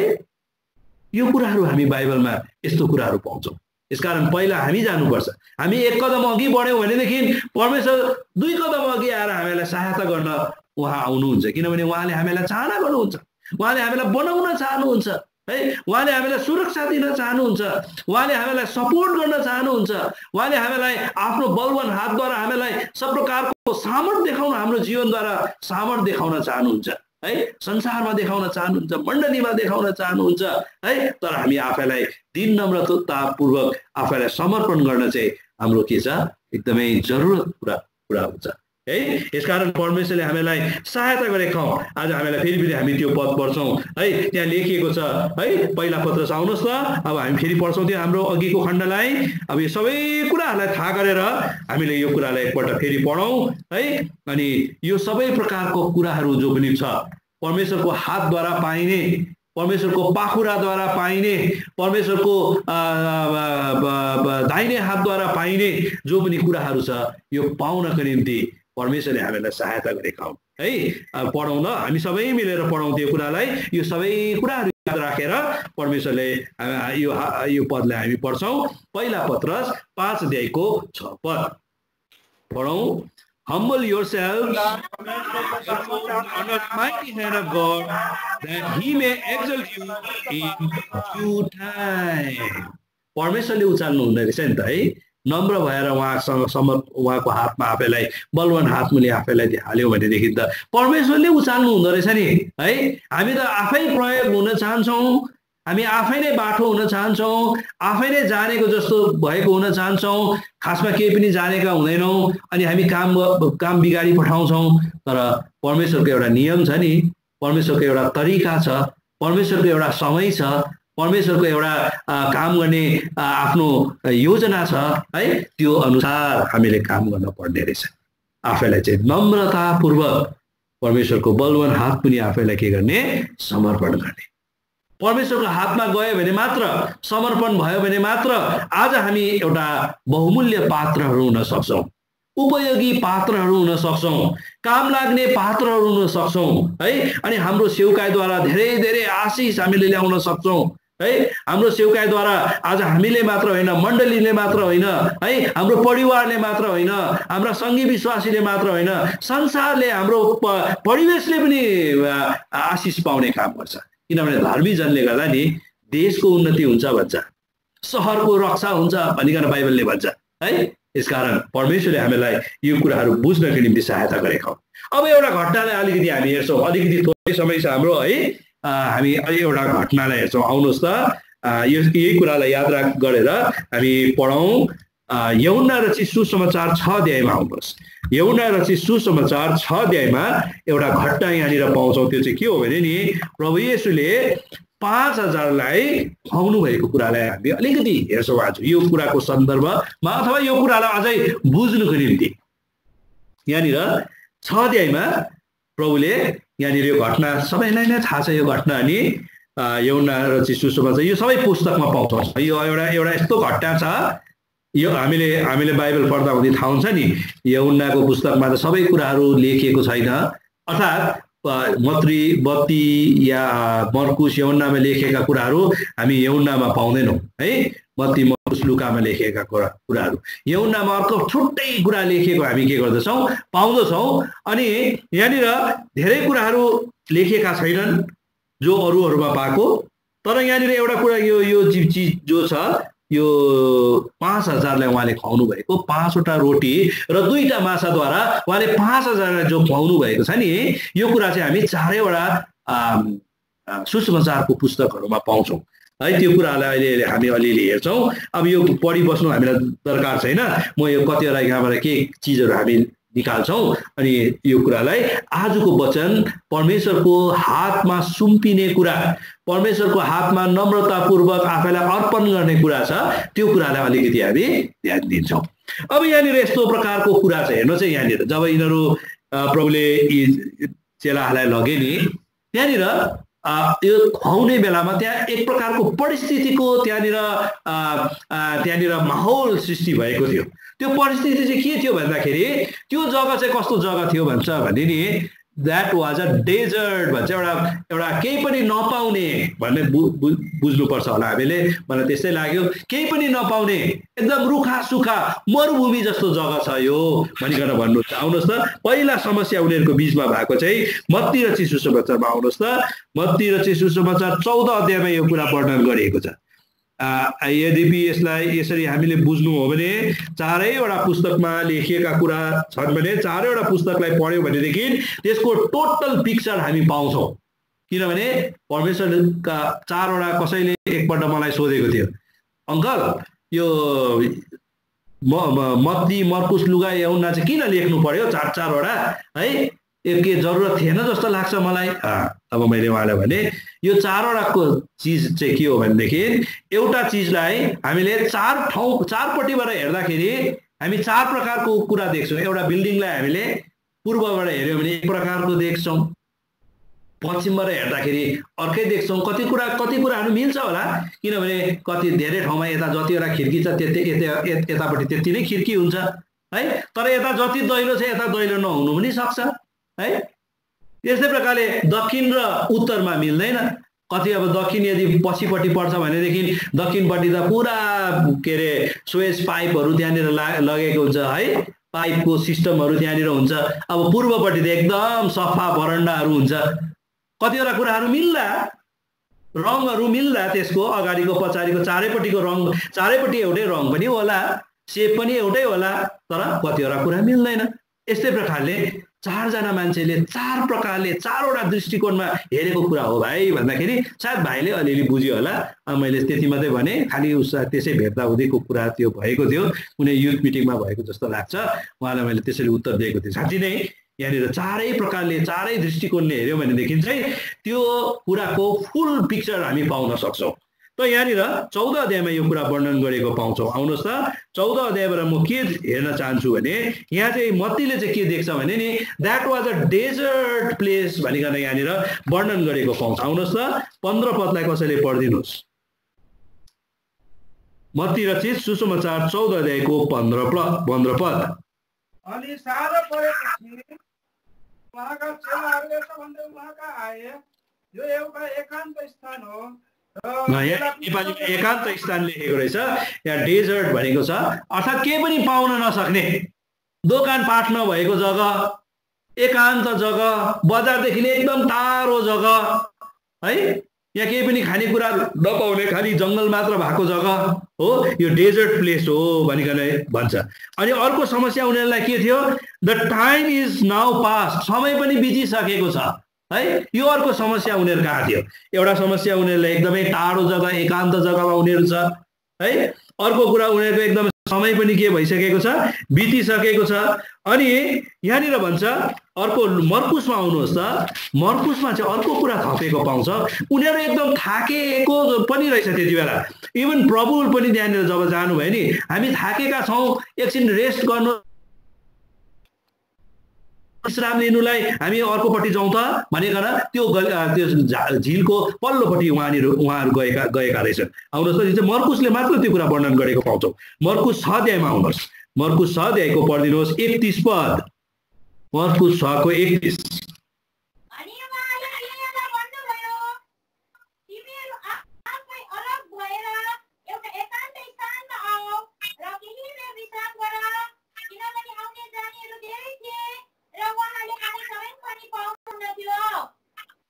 यो कुराहरू हामी बाइबलमा यस्तो कुराहरू पाउँछौँ। यसकारण पहिला हामी जानुपर्छ। हामी एक कदम अघि बढ्यौँ भनेदेखि परमेश्वर 2 कदम अघि आएर हामीलाई सहायता गर्न उहाँ आउनुहुन्छ। किनभने उहाँले हामीलाई चाहना गर्नुहुन्छ, उहाँले हामीलाई बनाउन चाहनुहुन्छ है। उहाँले हामीलाई सुरक्षा दिन चाहनुहुन्छ, उहाँले हामीलाई सपोर्ट गर्न चाहनुहुन्छ, उहाँले हामीलाई आफ्नो बलवान हातद्वारा हामीलाई सब प्रकारको सामर्थ देखाउन, हाम्रो जीवनद्वारा सामर्थ देखाउन चाहनुहुन्छ है संसारमा देखाउन चाहनुहुन्छ मण्डलीमा देखाउन चाहनुहुन्छ है तर हामी आफैलाई दिन नम्रतापूर्वक आफैलाई समर्पण गर्न चाहिँ हाम्रो के छ एकदमै जरुरत पुरा हुन्छ है यसकारण परमेश्वरले हामीलाई सहायता गरेका हौं आज हामीलाई फेरि हामी त्यो पद पढ्छौं है त्यहाँ लेखिएको छ है पहिला पत्र आउनुहोस् न अब हामी फेरि पढ्छौं त्यो हाम्रो अघिको खण्डलाई अब यो सबै कुराहरूलाई थाहा गरेर हामीले यो कुरालाई एकपल्ट फेरि पढौं है अनि यो सबै प्रकारको कुराहरू जो पनि छ परमेश्वरको हातद्वारा पाइने परमेश्वरको पाखुराद्वारा पाइने परमेश्वरको दाहिने हातद्वारा पाइने जो पनि कुराहरू छ यो पाउनको निम्ति परमेश्वरले हामीलाई सहायता गरेका हुन् है पढौं ल हामी सबै मिलेर पढौं त्यो कुरालाई यो सबै कुराहरू याद राखेर परमेश्वरले यो पदलाई हामी पढ्छौं पहिला पत्रस 5 अध्यायको 6 पद पढौं Humble yourselves under the mighty hand of God, that He may exalt you in due time. परमेश्वरले उचाल्नु हुँदै रहेछ नि त है नम्र भएर उहाँको हातमा आफैलाई बलवान हातमुनि आफैलाई हाल्यो भनेदेखि त परमेश्वरले उचाल्नु हुँदो रहेछ नि है हामी त आफै प्रयोग हुन चाहन्छौं हामी आफै नै बाठो हुन चाहन्छौं आफै नै जानेको जस्तो भएको हुन चाहन्छौं खासमा केही पनि जानेका हुँदैनौं अनि हामी काम बिगाडी पठाउँछौं तर परमेश्वरको एउटा नियम छ नि परमेश्वरको एउटा तरिका छ परमेश्वरको एउटा समय छ परमेश्वरको एउटा काम गर्ने आफ्नो योजना छ है त्यो अनुसार हामीले काम गर्न पर्ने रहेछ आफैलाई चाहिँ नम्रतापूर्वक परमेश्वरको बलवान हात पनि आफैलाई के गर्ने समर्पण गर्ने परमेश्वरको हातमा गयो भने मात्र समर्पण भयो भने मात्र आज हामी एउटा बहुमूल्य पात्रहरू हुन सक्छौं उपयोगी पात्रहरू हुन सक्छौं काम लाग्ने पात्रहरू हुन सक्छौं है अनि हाम्रो सेवकाईद्वारा धेरै धेरै आशिष हामीले ल्याउन सक्छौं है हाम्रो सेवकाईद्वारा आज हामीले मात्र होइन मण्डलीले मात्र होइन है हाम्रो परिवारले मात्र होइन हाम्रा संगी विश्वासीले मात्र होइन संसारले हाम्रो परिवेशले पनि आशिष पाउने काम गर्छ किनभने धर्मी जनले गर्दा नि देशको उन्नति हुन्छ भन्छ शहरको रक्षा हुन्छ भनिकन बाइबलले भन्छ है यसकारण परमेश्वरले हामीलाई यो कुराहरू बुझ्नको निम्ति सहायता गरेका हौं अब एउटा घटनालाई अलिकति हामी हेर्छौं अलिकति थोरै समय छ हाम्रो है हामी एउटा घटनालाई हेर्छौं आउनुहोस् त यही कुरालाई याद गरेर हामी पढौं यूहन्ना रचित सुसमाचार 6 अध्यायमा आउनुहोस् यूहन्ना रचित सुसमाचार 6 अध्यायमा एउटा घटना यहाँनिर पाउँछौं त्यो चाहिँ के हो भने नि प्रभु येशूले 5000 लाई खुवाउनु भएको कुरालाई हामी अलिकति हेर्छौं आज यो कुराको सन्दर्भमा अथवा यो कुरालाई अझै बुझ्नुको निम्ति यहाँनिर 6 अध्यायमा प्रभुले यहाँनिर यो घटना सबैलाई नै थाहा छ यो घटना अनि यूहन्ना रचित सुसमाचार यो सबै पुस्तकमा पाउँछौं यो एउटा यस्तो घटना छ यो हामीले बाइबल पढ्दा हुँदै थाहा हुन्छ नि यूहन्नाको पुस्तकमा त सबै कुराहरू लेखिएको छैन अर्थात् मत्ती या मर्कुस यूहन्नामा लेखेका कुराहरू हामी यूहन्नामा पाउँदैनौं है मत्ती मर्कुस लुकामा लेखेका कुराहरू यूहन्नामा अर्को छुट्टै कुरा लेखेको हामी के गर्दछौं पाउँदछौं अनि यहाँनिर धेरै कुराहरू लेखेका छैनन् जो अरूहरूमा पाएको तर यहाँनिर एउटा कुरा यो चीज जो छ यो 5000 लाई उहाँले खुवाउनु भएको 5 वटा रोटी र 2टा माछाद्वारा उहाँले 5000 लाई जो खुवाउनु भएको छ नि यो कुरा चाहिँ हामी 4 वटा सुसमाचारको पुस्तकहरुमा पाउँछौं है त्यो कुरालाई अहिले हामी अलिअलि हेर्छौं अब यो पढि बस्नु हामीलाई दरकार छैन म यो कतिवटा यहाँबाट के चीजहरु हामी निकाल्छौं अनि यो कुरालाई आजको वचन परमेश्वरको हातमा सुम्पिने कुरा परमेश्वरको हातमा नम्रतापूर्वक आफैलाई अर्पण गर्ने कुरा छ त्यो कुरालाई अलिकति हामी ध्यान दिन्छौं अब यहाँनिर यस्तो प्रकारको कुरा छ हेर्नु चाहिँ यहाँनिर जब यिनीहरू प्रभुले चेलाहरूलाई लगे नि त्यहाँनिर यो खुवाउने बेलामा त्यहाँ एक प्रकारको परिस्थितिको त्यहाँनिर माहौल सृष्टि भएको थियो त्यो परिस्थिति चाहिँ के थियो भन्दाखेरि त्यो जग्गा चाहिँ कस्तो जग्गा थियो भन्छ भने नि that was a desert भन्छ एउटा केही पनि नपाउने भन्ने बुझ्नुपर्छ होला हामीले मलाई त्यस्तै लाग्यो केही पनि नपाउने एकदम रुखा सुखा मरुभूमि जस्तो जग्गा छ यो भनिकन भन्नुहुन्छ आउनुहोस् त पहिला समस्या उनीहरुको बीचमा भएको चाहिँ मत्ती रचित सुसमाचारमा आउनुहोस् त मत्ती रचित सुसमाचार 14 अध्यायमा यो कुरा वर्णन गरिएको छ यद्यपि यसलाई यसरी हामीले बुझ्नु हो भने चारैवटा पुस्तकमा लेखिएका कुरा छन् भने चारैवटा पुस्तकलाई पढ्यौँ भनेदेखि त्यसको टोटल पिक्चर हामी पाउँछौँ। किनभने परमेश्वरका चारवटा कसैले एकपल्ट मलाई सोधेको थियो, अङ्कल यो मत्ती मर्कुस लुका यूहन्ना चाहिँ किन लेख्नु पर्यो चारवटा है, के जरुरत थिएन जस्तो लाग्छ मलाई। अब मैले उहाँलाई भने यो चारवटाको चिज चाहिँ के हो भनेदेखि एउटा चिजलाई हामीले चारपट्टिबाट हेर्दाखेरि हामी चार प्रकारको कुरा देख्छौँ। एउटा बिल्डिङलाई हामीले पूर्वबाट हेऱ्यौँ भने एक प्रकारको देख्छौँ, पश्चिमबाट हेर्दाखेरि अर्कै देख्छौँ। कति कुराहरू मिल्छ होला, किनभने कति धेरै ठाउँमा यता जतिवटा खिड्की छ यतापट्टि त्यति नै खिड्की हुन्छ है, तर यता जति दैलो छ यता दैलो नहुनु पनि सक्छ है। यस्तै प्रकारले दक्षिण र उत्तरमा मिल्दैन। कति अब दक्षिण यदि पछिपट्टि पर्छ भनेदेखि दक्षिणपट्टि त पुरा के अरे स्वेज पाइपहरू त्यहाँनिर लगेको हुन्छ है, पाइपको सिस्टमहरू त्यहाँनिर हुन्छ। अब पूर्वपट्टि त एकदम सफा बरन्डाहरू हुन्छ। कतिवटा कुराहरू मिल्ला, रङहरू मिल्दा त्यसको अगाडिको पछाडिको चारैपट्टिको रङ, चारैपट्टि एउटै रङ पनि होला, सेप पनि एउटै होला, तर कतिवटा कुरा मिल्दैन। यस्तै प्रकारले चारजना मान्छेले चार प्रकारले चारवटा दृष्टिकोणमा हेरेको कुरा हो भाइ भन्दाखेरि सायद भाइले अलिअलि बुझ्यो होला। मैले त्यति मात्रै भने, खालि त्यसै भेट्दा हुँदैको कुरा त्यो भएको थियो, कुनै युथ मिटिङमा भएको जस्तो लाग्छ। उहाँलाई मैले त्यसरी उत्तर दिएको थिएँ। साँच्चै नै यहाँनिर चारै प्रकारले चारै दृष्टिकोणले हेऱ्यौँ भनेदेखि चाहिँ त्यो कुराको फुल पिक्चर हामी पाउन सक्छौँ। त यहाँनिर 14 अध्यायमा यो कुरा वर्णन गरेको पाउँछौँ। आउनुहोस् त 14 अध्यायबाट म के हेर्न चाहन्छु भने यहाँ चाहिँ मत्तीले चाहिँ के देख्छ भने नि that was a desert place भनिकन यहाँनिर वर्णन गरेको पाउँछ। आउनुहोस् त 15 पदलाई कसैले पढिदिनुहोस्। मत्ती रचित सुसमाचार 14 अध्यायको 15 पद। अनि साँझ परेपछि उहाँका चेलाहरूले सबभन्दा उहाँका आए, यो एउटा एकान्त स्थान हो। नेपालीमा एकान्त स्थान लेखेको रहेछ, यहाँ डेजर्ट भनेको छ, अर्थात् केही पनि पाउन नसक्ने, दोकान पाठ नभएको जग्गा, एकान्त जग्गा, बजारदेखि एकदम टाढो जग्गा है, यहाँ केही पनि खानेकुरा नपाउने खालि जङ्गल मात्र भएको जग्गा हो, यो डेजर्ट प्लेस हो भनिकन भन्छ। अनि अर्को समस्या उनीहरूलाई के थियो, the time is now past, समय पनि बितिसकेको छ है। यो अर्को समस्या उनीहरू कहाँ थियो। एउटा समस्या उनीहरूलाई एकदमै टाढो जग्गा एकान्त जग्गामा उनीहरू छ है। अर्को कुरा उनीहरूको एकदमै समय पनि के भइसकेको छ, बितिसकेको छ। अनि यहाँनिर भन्छ अर्को मर्कुसमा आउनुहोस् त, मर्कुसमा चाहिँ अर्को कुरा थपेको पाउँछ, उनीहरू एकदम थाकेको पनि रहेछ त्यति बेला। इभन प्रभु पनि त्यहाँनिर जब जानुभयो नि, हामी थाकेका छौँ, एकछिन रेस्ट गर्नु, विश्राम लिनुलाई हामी अर्कोपट्टि जाउँ त भनिकन त्यो झिलको पल्लोपट्टि उहाँहरू गएका रहेछन्। आउनुहोस् त, चाहिँ मर्कुसले मात्र त्यो कुरा वर्णन गरेको पाउँछौँ। मर्कुस 6 अध्यायमा आउनुहोस्, मर्कुस 6 अध्यायको पढिदिनुहोस् 31 पद। मर्कुस 6 को 31।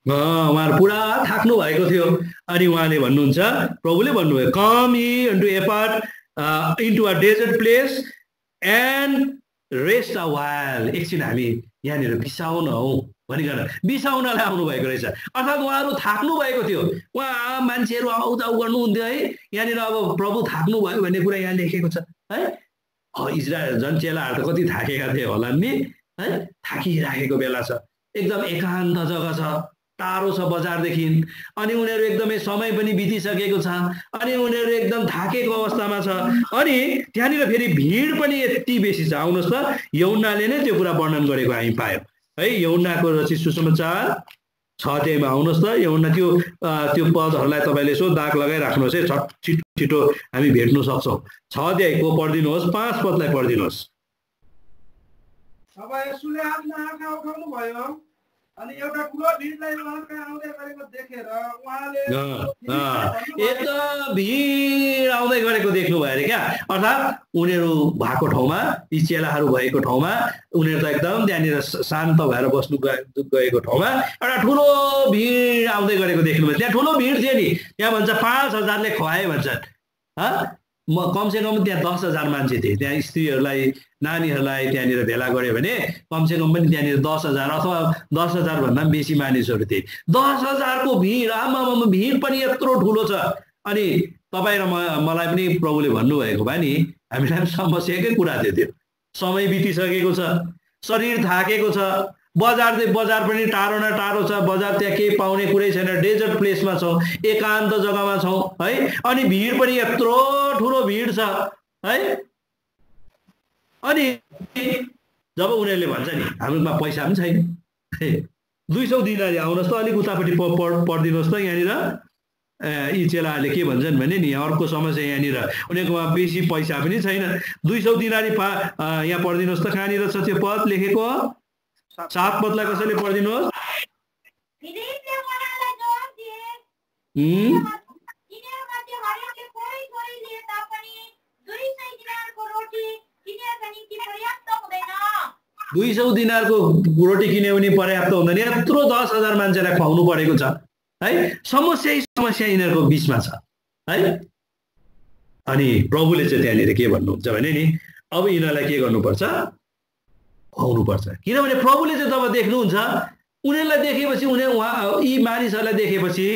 उहाँहरू पुरा थाक्नु भएको थियो। अनि उहाँले भन्नुहुन्छ, प्रभुले भन्नुभयो, come ye into apart into a desert place and rest a while, एकछिन हामी यहाँनिर बिसाउन हौ भनिकन बिसाउनलाई आउनु भएको रहेछ। अर्थात् उहाँहरू थाक्नु भएको थियो, उहाँ मान्छेहरू आउ जाउ गर्नुहुन्थ्यो है। यहाँनिर अब प्रभु थाक्नु भयो भन्ने कुरा यहाँ लेखेको छ है। इजरायल झन् चेलाहरू त कति थाकेका थिए होला नि है, थाकिराखेको बेला छ, एकदम एकान्त जग्गा छ, टाढो छ बजारदेखि, अनि उनीहरू एकदमै समय पनि बितिसकेको छ, अनि उनीहरू एकदम थाकेको अवस्थामा छ। अनि त्यहाँनिर फेरि भिड पनि यति बेसी छ। आउनुहोस् त, यूहन्नाले नै त्यो कुरा वर्णन गरेको हामी पायौँ है। यूहन्नाको रचित सुसमाचार 6 अध्यायमा आउनुहोस् त। यूहन्ना त्यो पदहरूलाई तपाईँले यसो दाग लगाइराख्नुहोस् है, छिटो हामी भेट्न सक्छौँ। 6 अध्यायको पढिदिनुहोस्, 5 पदलाई पढिदिनुहोस्। अब यसुले आफ्नो आँखा उठाउनु भयो अनि एउटा ठुलो भिडलाई उहाँका आउँदै गरेको देखेर उहाँले एकदम भिड आउँदै गरेको देख्नु भयो अरे क्या। अर्थात् उनीहरू भएको ठाउँमा, यी चेलाहरू भएको ठाउँमा, उनीहरू त एकदम त्यहाँनिर शान्त भएर बस्नु गएको ठाउँमा एउटा ठुलो भिड आउँदै गरेको देख्नु भयो। त्यहाँ ठुलो भिड थियो नि, त्यहाँ भन्छ 5000ले खुवाए भन्छन् कमसे कम त्यहाँ 10,000 मान्छे थिए। त्यहाँ स्त्रीहरूलाई नानीहरूलाई त्यहाँनिर भेला गऱ्यो भने कमसे कम पनि त्यहाँनिर 10,000 अथवा 10,000 भन्दा पनि बेसी मानिसहरू थिए। 10,000 को भिड, आमामा भिड पनि यत्रो ठुलो छ। अनि तपाईँ र मलाई पनि प्रभुले भन्नुभएको भए नि हामीलाई समस्याकै कुरा थियो। त्यो समय बितिसकेको छ, शरीर थाकेको छ, बजार पनि टाढो न टाढो छ, बजार त्यहाँ केही पाउने कुरै छैन, डेजर्ट प्लेसमा छौँ, एकान्त जग्गामा छौँ है। अनि भिड पनि यत्रो ठुलो भिड छ है। अनि जब उनीहरूले भन्छ नि हाम्रोमा पैसा पनि छैन, 200 दिनारी आउनुहोस् त, अलिक उतापट्टि पढिदिनुहोस् त। यहाँनिर यी चेलाहरूले के भन्छन् भने नि अर्को समस्या यहाँनिर उनीहरूकोमा बेसी पैसा पनि छैन। 200 दिनारी यहाँ पढिदिनुहोस् त। कहाँनिर छ त्यो पद लेखेको? 7 पदलाई कसैले पढिदिनुहोस्। दुई 200 दिनारको रोटी किन्यो भने पर्याप्त हुँदैन, यत्रो 10,000 मान्छेलाई खुवाउनु परेको छ है। समस्या यिनीहरूको बिचमा छ है। अनि प्रभुले चाहिँ त्यहाँनिर के भन्नुहुन्छ भने नि अब यिनीहरूलाई के गर्नुपर्छ? खुवाउनुपर्छ। किनभने प्रभुले चाहिँ जब देख्नुहुन्छ, उनीहरूलाई देखेपछि यी मानिसहरूलाई देखेपछि,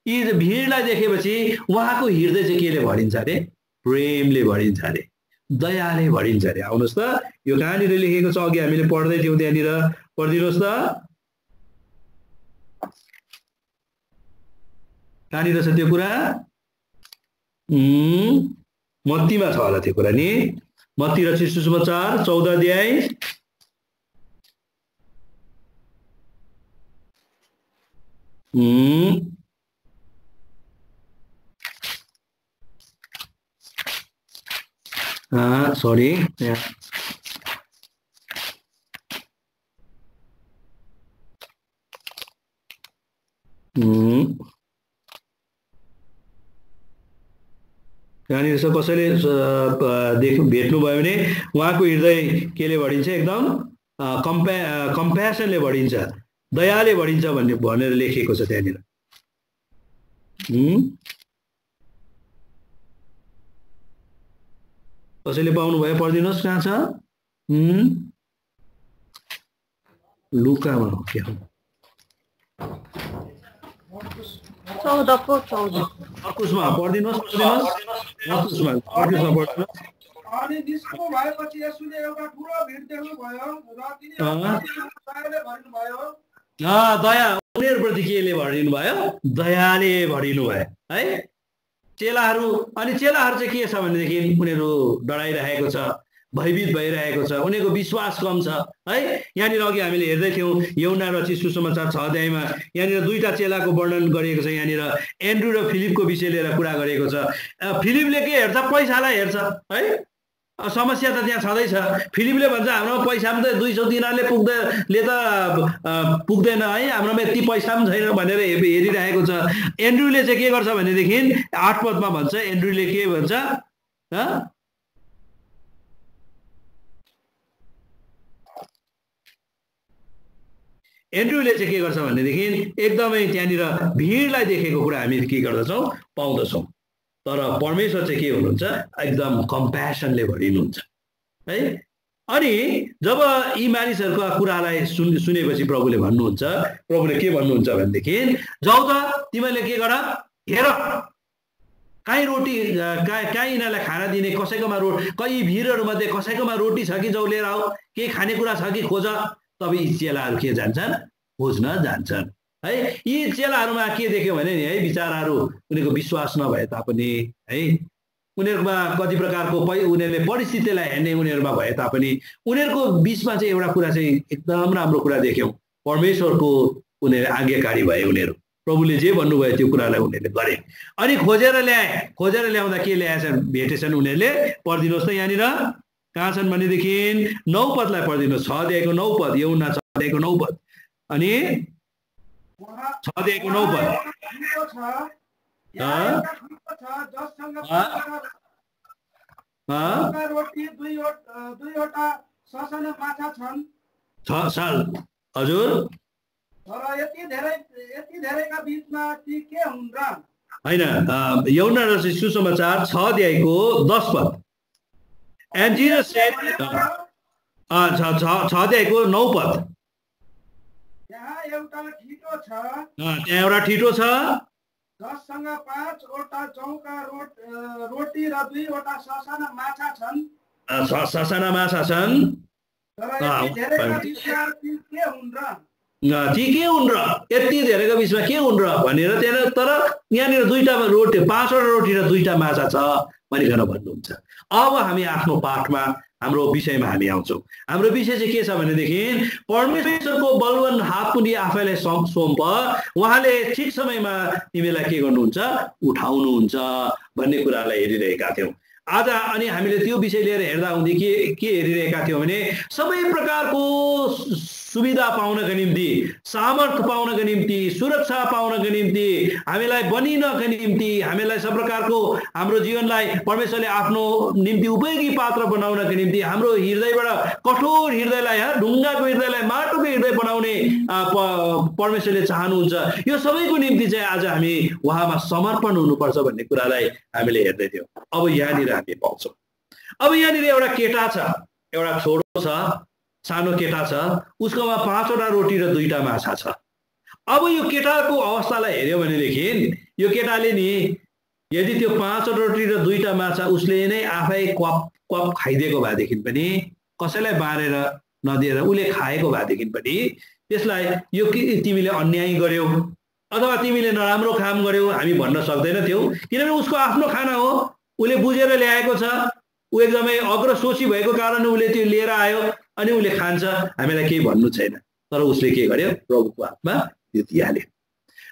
यी भिडलाई देखेपछि उहाँको हृदय चाहिँ केले भरिन्छ अरे? प्रेमले भरिन्छ अरे, दयाले भरिन्छ अरे। आउनुहोस् त, यो कहाँनिर लेखेको छ? अघि हामीले पढ्दै थियौँ, त्यहाँनिर पढिदिनुहोस् त। कहाँनिर छ त्यो कुरा? मत्तीमा छ होला त्यो कुरा नि। मत्ती रचित सुसमाचार 14 अध्याय सरी कहाँनिर छ? कसैले भेट्नुभयो भने उहाँको हृदय केले भरिन्छ? एकदम कम्प्यासनले भरिन्छ, दयाले भरिन्छ भनेर लेखेको छ त्यहाँनिर। कसैले पाउनुभयो? पढिदिनुहोस्। कहाँ छ? लुकामा हो क्या? 14 मर्कुसमा पढिदिनुहोस्। अनि निस्कनु भएपछि येशूले एउटा ठुलो भिड देख्नुभयो र तिनीहरूले भरिनुभयो। दया, उनीहरूप्रति केले भरिनु भयो? दयाले भरिनु भयो है। चेलाहरू चाहिँ के छ भनेदेखि उनीहरू डराइरहेको छ, भयभीत भइरहेको छ, उनीहरूको विश्वास कम छ है। यहाँनिर अघि हामीले हेर्दै थियौँ यूहन्ना रचित सुसमाचार 6 अध्यायमा यहाँनिर 2टा चेलाको वर्णन गरिएको छ। यहाँनिर एन्ड्रु र फिलिपको विषय लिएर कुरा गरिएको छ। फिलिपले के हेर्छ? पैसालाई हेर्छ है। समस्या त त्यहाँ छँदैछ। फिलिपले भन्छ हाम्रोमा पैसा पनि त 200 दिनारले पुग्दैन है, हाम्रोमा यति पैसा पनि छैन भनेर हेरिरहेको छ। एन्ड्रुले चाहिँ के गर्छ भनेदेखि 8 पदमा भन्छ, एन्ड्रुले के भन्छ? एन्ड्रुले चाहिँ के गर्छ भनेदेखि एकदमै त्यहाँनिर भिडलाई देखेको कुरा हामी के गर्दछौँ? पाउँदछौँ। तर परमेश्वर चाहिँ के हुनुहुन्छ? एकदम कम्प्यासनले भरिनुहुन्छ है। अनि जब यी मानिसहरूको कुरालाई सुनेपछि प्रभुले भन्नुहुन्छ, प्रभुले के भन्नुहुन्छ भनेदेखि जाऊ त तिमीले के गर, हेर काहीँ रोटी काहीँ यिनीहरूलाई खाना दिने कसैकोमा कहीँ भिडहरूमध्ये कसैकोमा रोटी छ कि जाऊ लिएर आऊ, केही खानेकुरा छ कि खोज। तब यी चेलाहरू के जान्छन्? खोज्न जान्छन् है। यी चेलाहरूमा के देख्यो भने नि है, बिचाराहरू उनीहरूको विश्वास नभए तापनि है, उनीहरूमा कति प्रकारको उनीहरूले परिस्थितिलाई हेर्ने उनीहरूमा भए तापनि उनीहरूको बिचमा चाहिँ एउटा कुरा चाहिँ एकदम राम्रो कुरा देख्यौँ। परमेश्वरको उनीहरू आज्ञाकारी भए। उनीहरू प्रभुले जे भन्नुभयो त्यो कुरालाई उनीहरूले गरे। अनि खोजेर ल्याउँदा के ल्याएछन्? भेटेछन् उनीहरूले। पढिदिनुहोस् त यहाँनिर कहाँ छन् भनेदेखि 9 पदलाई पढिदिनुहोस्। 6 अध्यायको 9 पद, यूहन्ना 6 अध्यायको 9 पद। अनि 6 अध्यायको 9 पद। हजुर, तर यति धेरैका बीचमा ती के हुन् र? हैन यूहन्ना रचित सुसमाचार 6 अध्यायको 10 पद एन्ड जीसस सेड 6 अध्यायको 9 पद यहाँ एउटा ठिटो छ त्यहाँ एउटा ठिटो छ जससँग 5 वटा चौका रोटी र 2 वटा ससाना माछा छन् ससाना माछा छन् ती के हुन् र यति धेरैको बिचमा के हुन् र भनेर त्यहाँ तर यहाँनिर 2टा रोटी 5 वटा रोटी र 2टा माछा छ भनिकन भन्नुहुन्छ। अब हामी आफ्नो पाठमा हाम्रो विषयमा हामी आउँछौँ। हाम्रो विषय चाहिँ के छ भनेदेखि परमेश्वरको बलवान हात मुनि आफैलाई सोम्प, उहाँले ठिक समयमा तिमीलाई के गर्नुहुन्छ उठाउनुहुन्छ भन्ने कुरालाई हेरिरहेका थियौँ आज। अनि हामीले त्यो विषय लिएर हेर्दा हुँदै के हेरिरहेका थियौँ भने सबै प्रकारको सुविधा पाउनको निम्ति, सामर्थ्य पाउनको निम्ति, सुरक्षा पाउनको निम्ति, हामीलाई बनिनको निम्ति, हामीलाई सब प्रकारको हाम्रो जीवनलाई परमेश्वरले आफ्नो निम्ति उपयोगी पात्र बनाउनको निम्ति हाम्रो हृदयबाट कठोर हृदयलाई ढुङ्गाको हृदयलाई माटोको हृदय बनाउने परमेश्वरले चाहनुहुन्छ। यो सबैको निम्ति चाहिँ आज हामी उहाँमा समर्पण हुनुपर्छ भन्ने कुरालाई हामीले हेर्दै थियौँ। अब यहाँनिर हामी पाउँछौँ। अब यहाँनिर एउटा केटा छ, एउटा छोरो छ, सानो केटा छ, उसकोमा 5 वटा रोटी र 2टा माछा छ। अब यो केटाको अवस्थालाई हेऱ्यो भनेदेखि यो केटाले नि यदि त्यो 5 वटा रोटी र 2टा माछा उसले नै आफै क्वाप खाइदिएको भएदेखि पनि, कसैलाई बाँडेर नदिएर उसले खाएको भएदेखि पनि त्यसलाई यो तिमीले अन्याय गर्यौ अथवा तिमीले नराम्रो काम गर्यौ हामी भन्न सक्दैनथ्यौ, किनभने उसको आफ्नो खाना हो, उसले बुझेर ल्याएको छ, ऊ एकदमै अग्रसोची भएको कारण उसले त्यो लिएर आयो अनि उसले खान्छ, हामीलाई केही भन्नु छैन। तर उसले के गर्यो प्रभुको हातमा त्यो दिइहाल्यो।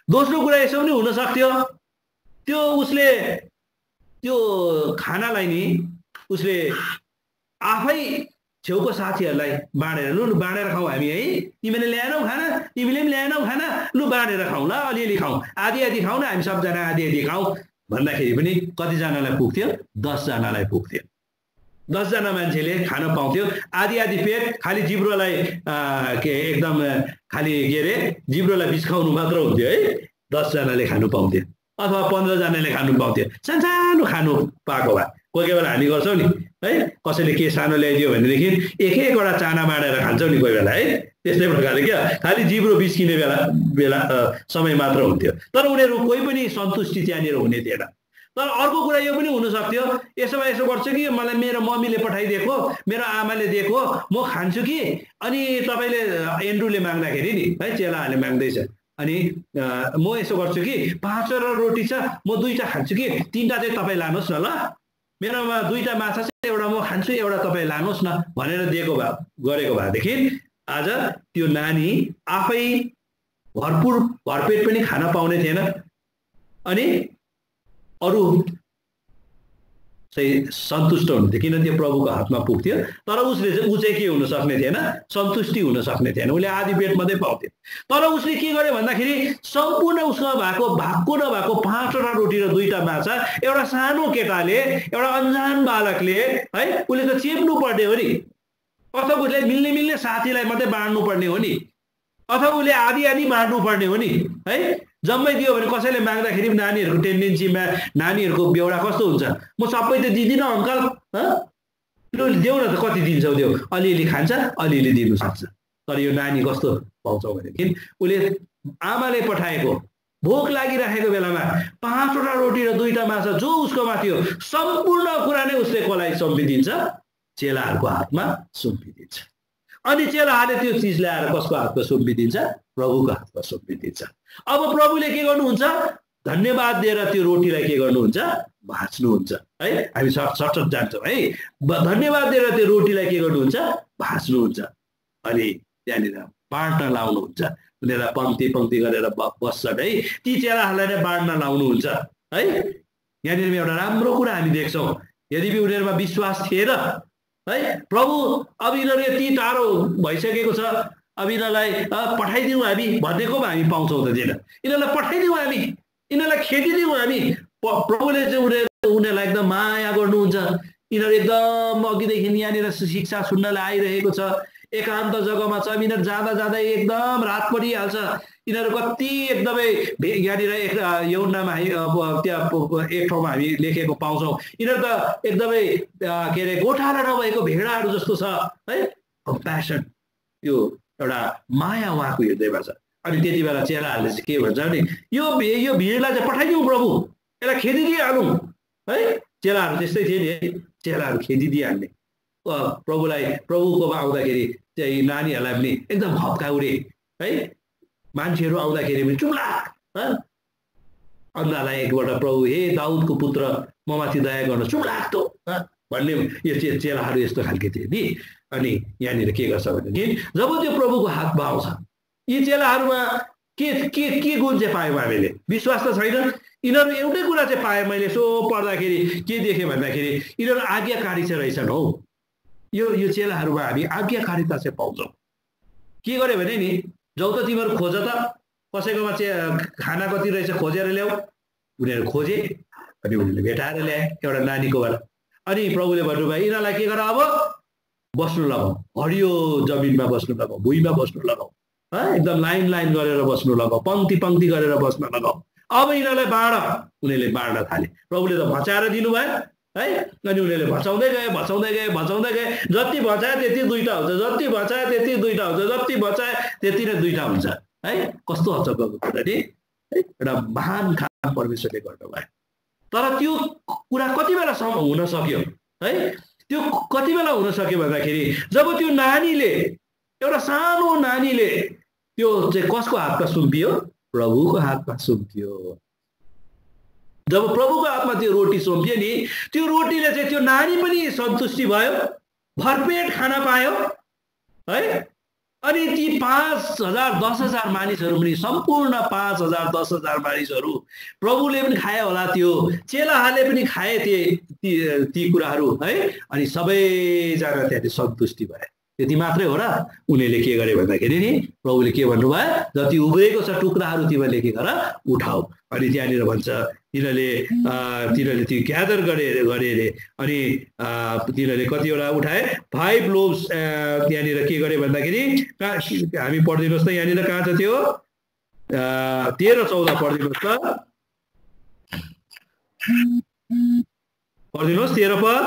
दोस्रो कुरा यसो पनि हुन सक्थ्यो त्यो उसले त्यो खानालाई नि उसले आफै छेउको साथीहरूलाई बाँडेर लु बाँडेर खाउँ हामी है, तिमीले ल्याएनौ खाना, तिमीले पनि ल्याएनौ खाना, लु बाँडेर खाउँ ल, अलिअलि खाउँ, आधी खाउँ न हामी सबजना आधी खाउँ भन्दाखेरि पनि कतिजनालाई पुग्थ्यो 10 जनालाई पुग्थ्यो। 10 जना मान्छेले खान पाउँथ्यो। आधी पेट खालि जिब्रोलाई के एकदम खालि के अरे जिब्रोलाई बिस्काउनु मात्र हुन्थ्यो है, 10 जनाले खानु पाउँथ्यो अथवा 15 जनाले खानु पाउँथ्यो। सानो खानु पाएको भए कोही बेला हामी गर्छौँ नि है, कसैले के सानो ल्याइदियो भनेदेखि एक-एकवटा चाना बाँडेर खान्छौँ नि कोही बेला है, त्यस्तै प्रकारले क्या खालि जिब्रो बिस्किने बेला समय मात्र हुन्थ्यो। तर उनीहरू कोही पनि सन्तुष्टि त्यहाँनिर हुने थिएन। तर अर्को कुरा यो पनि हुन सक्थ्यो यसो गर्छु कि मलाई मेरो मम्मीले पठाइदिएको, मेरो आमाले दिएको म खान्छु कि, अनि तपाईँले एन्ड्रुले माग्दाखेरि नि है चेलाहरूले माग्दैछ अनि म यसो गर्छु कि 5 वटा रोटी छ म 2टा खान्छु कि, 3टा चाहिँ तपाईँ लानुहोस् न ल, मेरोमा 2टा माछा छ, एउटा म खान्छु एउटा तपाईँ लानुहोस् न भनेर गरेको भएदेखि आज त्यो नानी आफै भरपुर भरपेट पनि खान पाउने थिएन अनि अरू चाहिँ सन्तुष्ट हुन्थ्यो, किनभने त्यो प्रभुको हातमा पुग्थ्यो। तर ऊ चाहिँ के हुन सक्ने थिएन, सन्तुष्टि हुन सक्ने थिएन, उसले आधी पेट मात्रै पाउँथ्यो। तर उसले के गर्यो भन्दाखेरि सम्पूर्ण उसमा भएको नभएको 5 वटा रोटी र 2टा माछा एउटा सानो केटाले, एउटा अन्जान बालकले है उसले त चेप्नु पर्ने हो नि, अथवा उसले मिल्ने साथीलाई मात्रै बाँड्नु पर्ने हो नि, अथवा उसले आधी बाँड्नु पर्ने हो नि है। जम्मै दियो भने कसैले माग्दाखेरि नानीहरूको टेन्डेन्सीमा नानीहरूको बेहोरा कस्तो हुन्छ, म सबै त दिदिनँ अङ्कल, देऊ न त कति दिन्छौ देऊ, अलिअलि खान्छ अलिअलि दिनु सक्छ। तर यो नानी कस्तो पाउँछ भनेदेखि उसले आमाले पठाएको भोक लागिराखेको बेलामा 5 वटा रोटी र 2टा माछा जो उसकोमा थियो सम्पूर्ण कुरा नै उसले कसलाई सुम्पिदिन्छ, चेलाहरूको हातमा सुम्पिदिन्छ। अनि चेलाहरूले त्यो चिज ल्याएर कसको हातमा सुम्पिदिन्छ, प्रभुको हातमा सुम्पिदिन्छ। अब प्रभुले के गर्नुहुन्छ, धन्यवाद दिएर त्यो रोटीलाई के गर्नुहुन्छ, भाँच्नुहुन्छ है। हामी सटसट जान्छौँ है, धन्यवाद दिएर त्यो रोटीलाई के गर्नुहुन्छ, भाँच्नुहुन्छ अनि त्यहाँनिर बाँड्न लाउनुहुन्छ। उनीहरूलाई पङ्क्ति गरेर बस्छन् है, ती चेलाहरूलाई नै बाँड्न लाउनुहुन्छ है। यहाँनिर एउटा राम्रो कुरा हामी देख्छौँ, यदि उनीहरूमा विश्वास थिएन है, प्रभु अब यिनीहरू यति टाढो भइसकेको छ, अब यिनीहरूलाई पठाइदिउँ हामी भनेको हामी पाउँछौँ त थिएन, यिनीहरूलाई पठाइदिउँ हामी, यिनीहरूलाई खेदिदिउँ हामी। प्रभुले चाहिँ उनीहरूलाई एकदम माया गर्नुहुन्छ। यिनीहरू एकदम अघिदेखि यहाँनिर शिक्षा सुन्नलाई आइरहेको छ, एकान्त जग्गामा छ। यिनीहरू जाँदा जाँदा एकदम रात परिहाल्छ। यिनीहरू कति एकदमै यहाँनिर यौनामा त्यहाँ एक ठाउँमा हामी लेखेको पाउँछौँ। यिनीहरू त एकदमै के अरे गोठाला नभएको भेडाहरू जस्तो छ है। कम्प्यासन, यो एउटा माया उहाँको हृदयमा छ। अनि त्यति बेला चेलाहरूले चाहिँ के भन्छ भने यो भिडलाई चाहिँ पठाइदिउँ प्रभु, यसलाई खेदिदिइहालौँ है। चेलाहरू त्यस्तै थिए नि, चेलाहरू खेदिदिइहाल्ने। प्रभुकोमा आउँदाखेरि चाहिँ नानीहरूलाई पनि एकदम हप्काउरे है। मान्छेहरू आउँदाखेरि पनि चुम्लाक। अन्धालाई एकबाट प्रभु हे दाउदको पुत्र म माथि दया गर्न चुम्लाक त भन्ने यो चेलाहरू यस्तो खालके थिए नि। अनि यहाँनिर के गर्छ भनेदेखि जब त्यो प्रभुको हातमा आउँछ, यी चेलाहरूमा के गुण चाहिँ पायौँ हामीले? विश्वास त छैन। यिनीहरू एउटै कुरा चाहिँ पाएँ मैले यसो पढ्दाखेरि, के देखेँ भन्दाखेरि यिनीहरू आज्ञाकारी चाहिँ रहेछन् हौ। यो चेलाहरूमा हामी आज्ञाकारिता चाहिँ पाउँछौँ। के गरे भने नि, जाउ त तिमीहरू खोज त कसैकोमा चाहिँ खाना कति रहेछ खोजेर ल्याऊ। उनीहरू खोजे अनि उनीहरूले भेटाएर ल्याए एउटा नानीकोबाट। अनि प्रभुले भन्नुभयो यिनीहरूलाई के गर, अब बस्नु लगाऊ, हरियो जमिनमा बस्नु लगाऊ, भुइँमा बस्नु लगाऊ, एकदम लाइन लाइन गरेर बस्नु लगाऊ, पङ्क्ति पङ्क्ति गरेर बस्न लगाऊ। अब यिनीहरूलाई बाँड। उनीहरूले बाँड्न थाले। प्रभुले त भचाएर दिनुभयो है। अनि उनीहरूले भचाउँदै गए। जति भचाए त्यति दुईटा हुन्छ, जति भचाए त्यति दुईटा हुन्छ, जति भचाए त्यति नै दुईटा हुन्छ है। कस्तो अचम्मको कुरा नि, एउटा महान काम परमेश्वरले गर्नुभयो। तर त्यो कुरा कति बेलासम्म हुन सक्यो है? त्यो कति बेला हुन सक्यो भन्दाखेरि जब त्यो नानीले, एउटा सानो नानीले त्यो चाहिँ कसको हातमा सुम्पियो? प्रभुको हातमा सुम्पियो। जब प्रभुको हातमा त्यो रोटी सुम्पियो नि, त्यो रोटीले चाहिँ त्यो नानी पनि सन्तुष्टि भयो, भरपेट खाना पायो है। अनि ती 5,000 10,000 मानिसहरू पनि, सम्पूर्ण 5,000 10,000 मानिसहरू प्रभुले पनि खाए होला, त्यो चेलाहरूले पनि खाए ती कुराहरू है। अनि सबैजना त्यहाँ सन्तुष्टि भए। त्यति मात्रै हो र? उनीहरूले के गरे भन्दाखेरि नि, प्रभुले के भन्नुभयो, जति उब्रेको छ टुक्राहरू तिमीहरूले के गर, उठाऊ। अनि त्यहाँनिर भन्छ तिनीहरूले त्यो ग्यादर गरे अरे। अनि तिनीहरूले कतिवटा उठाए? 5 लोब्स। त्यहाँनिर के गरे भन्दाखेरि हामी पढिदिनुहोस् त, यहाँनिर कहाँ छ त्यो 13-14 पढिदिनुहोस् त, पढिदिनुहोस् 13 पद।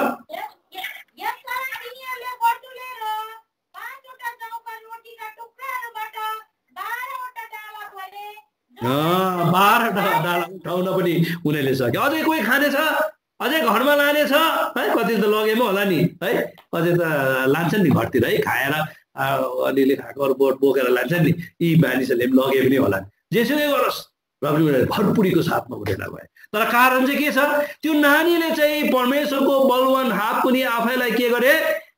डाला उठाउन पनि उनीहरूले सक्यो। अझै कोही खाने छ, अझै घरमा लाने छ है। कति त लगेमा होला नि है, कति त लान्छन् नि घरतिर है, खाएर अलिअलि खाएको बोकेर लान्छन् नि। यी मानिसहरूले पनि लगे पनि होला। जेसुकै गरोस्, उनीहरूले भरपुरीको साथमा उठेर गए। तर कारण चाहिँ के छ? त्यो नानीले चाहिँ परमेश्वरको बलवान हात पनि आफैलाई के गरे,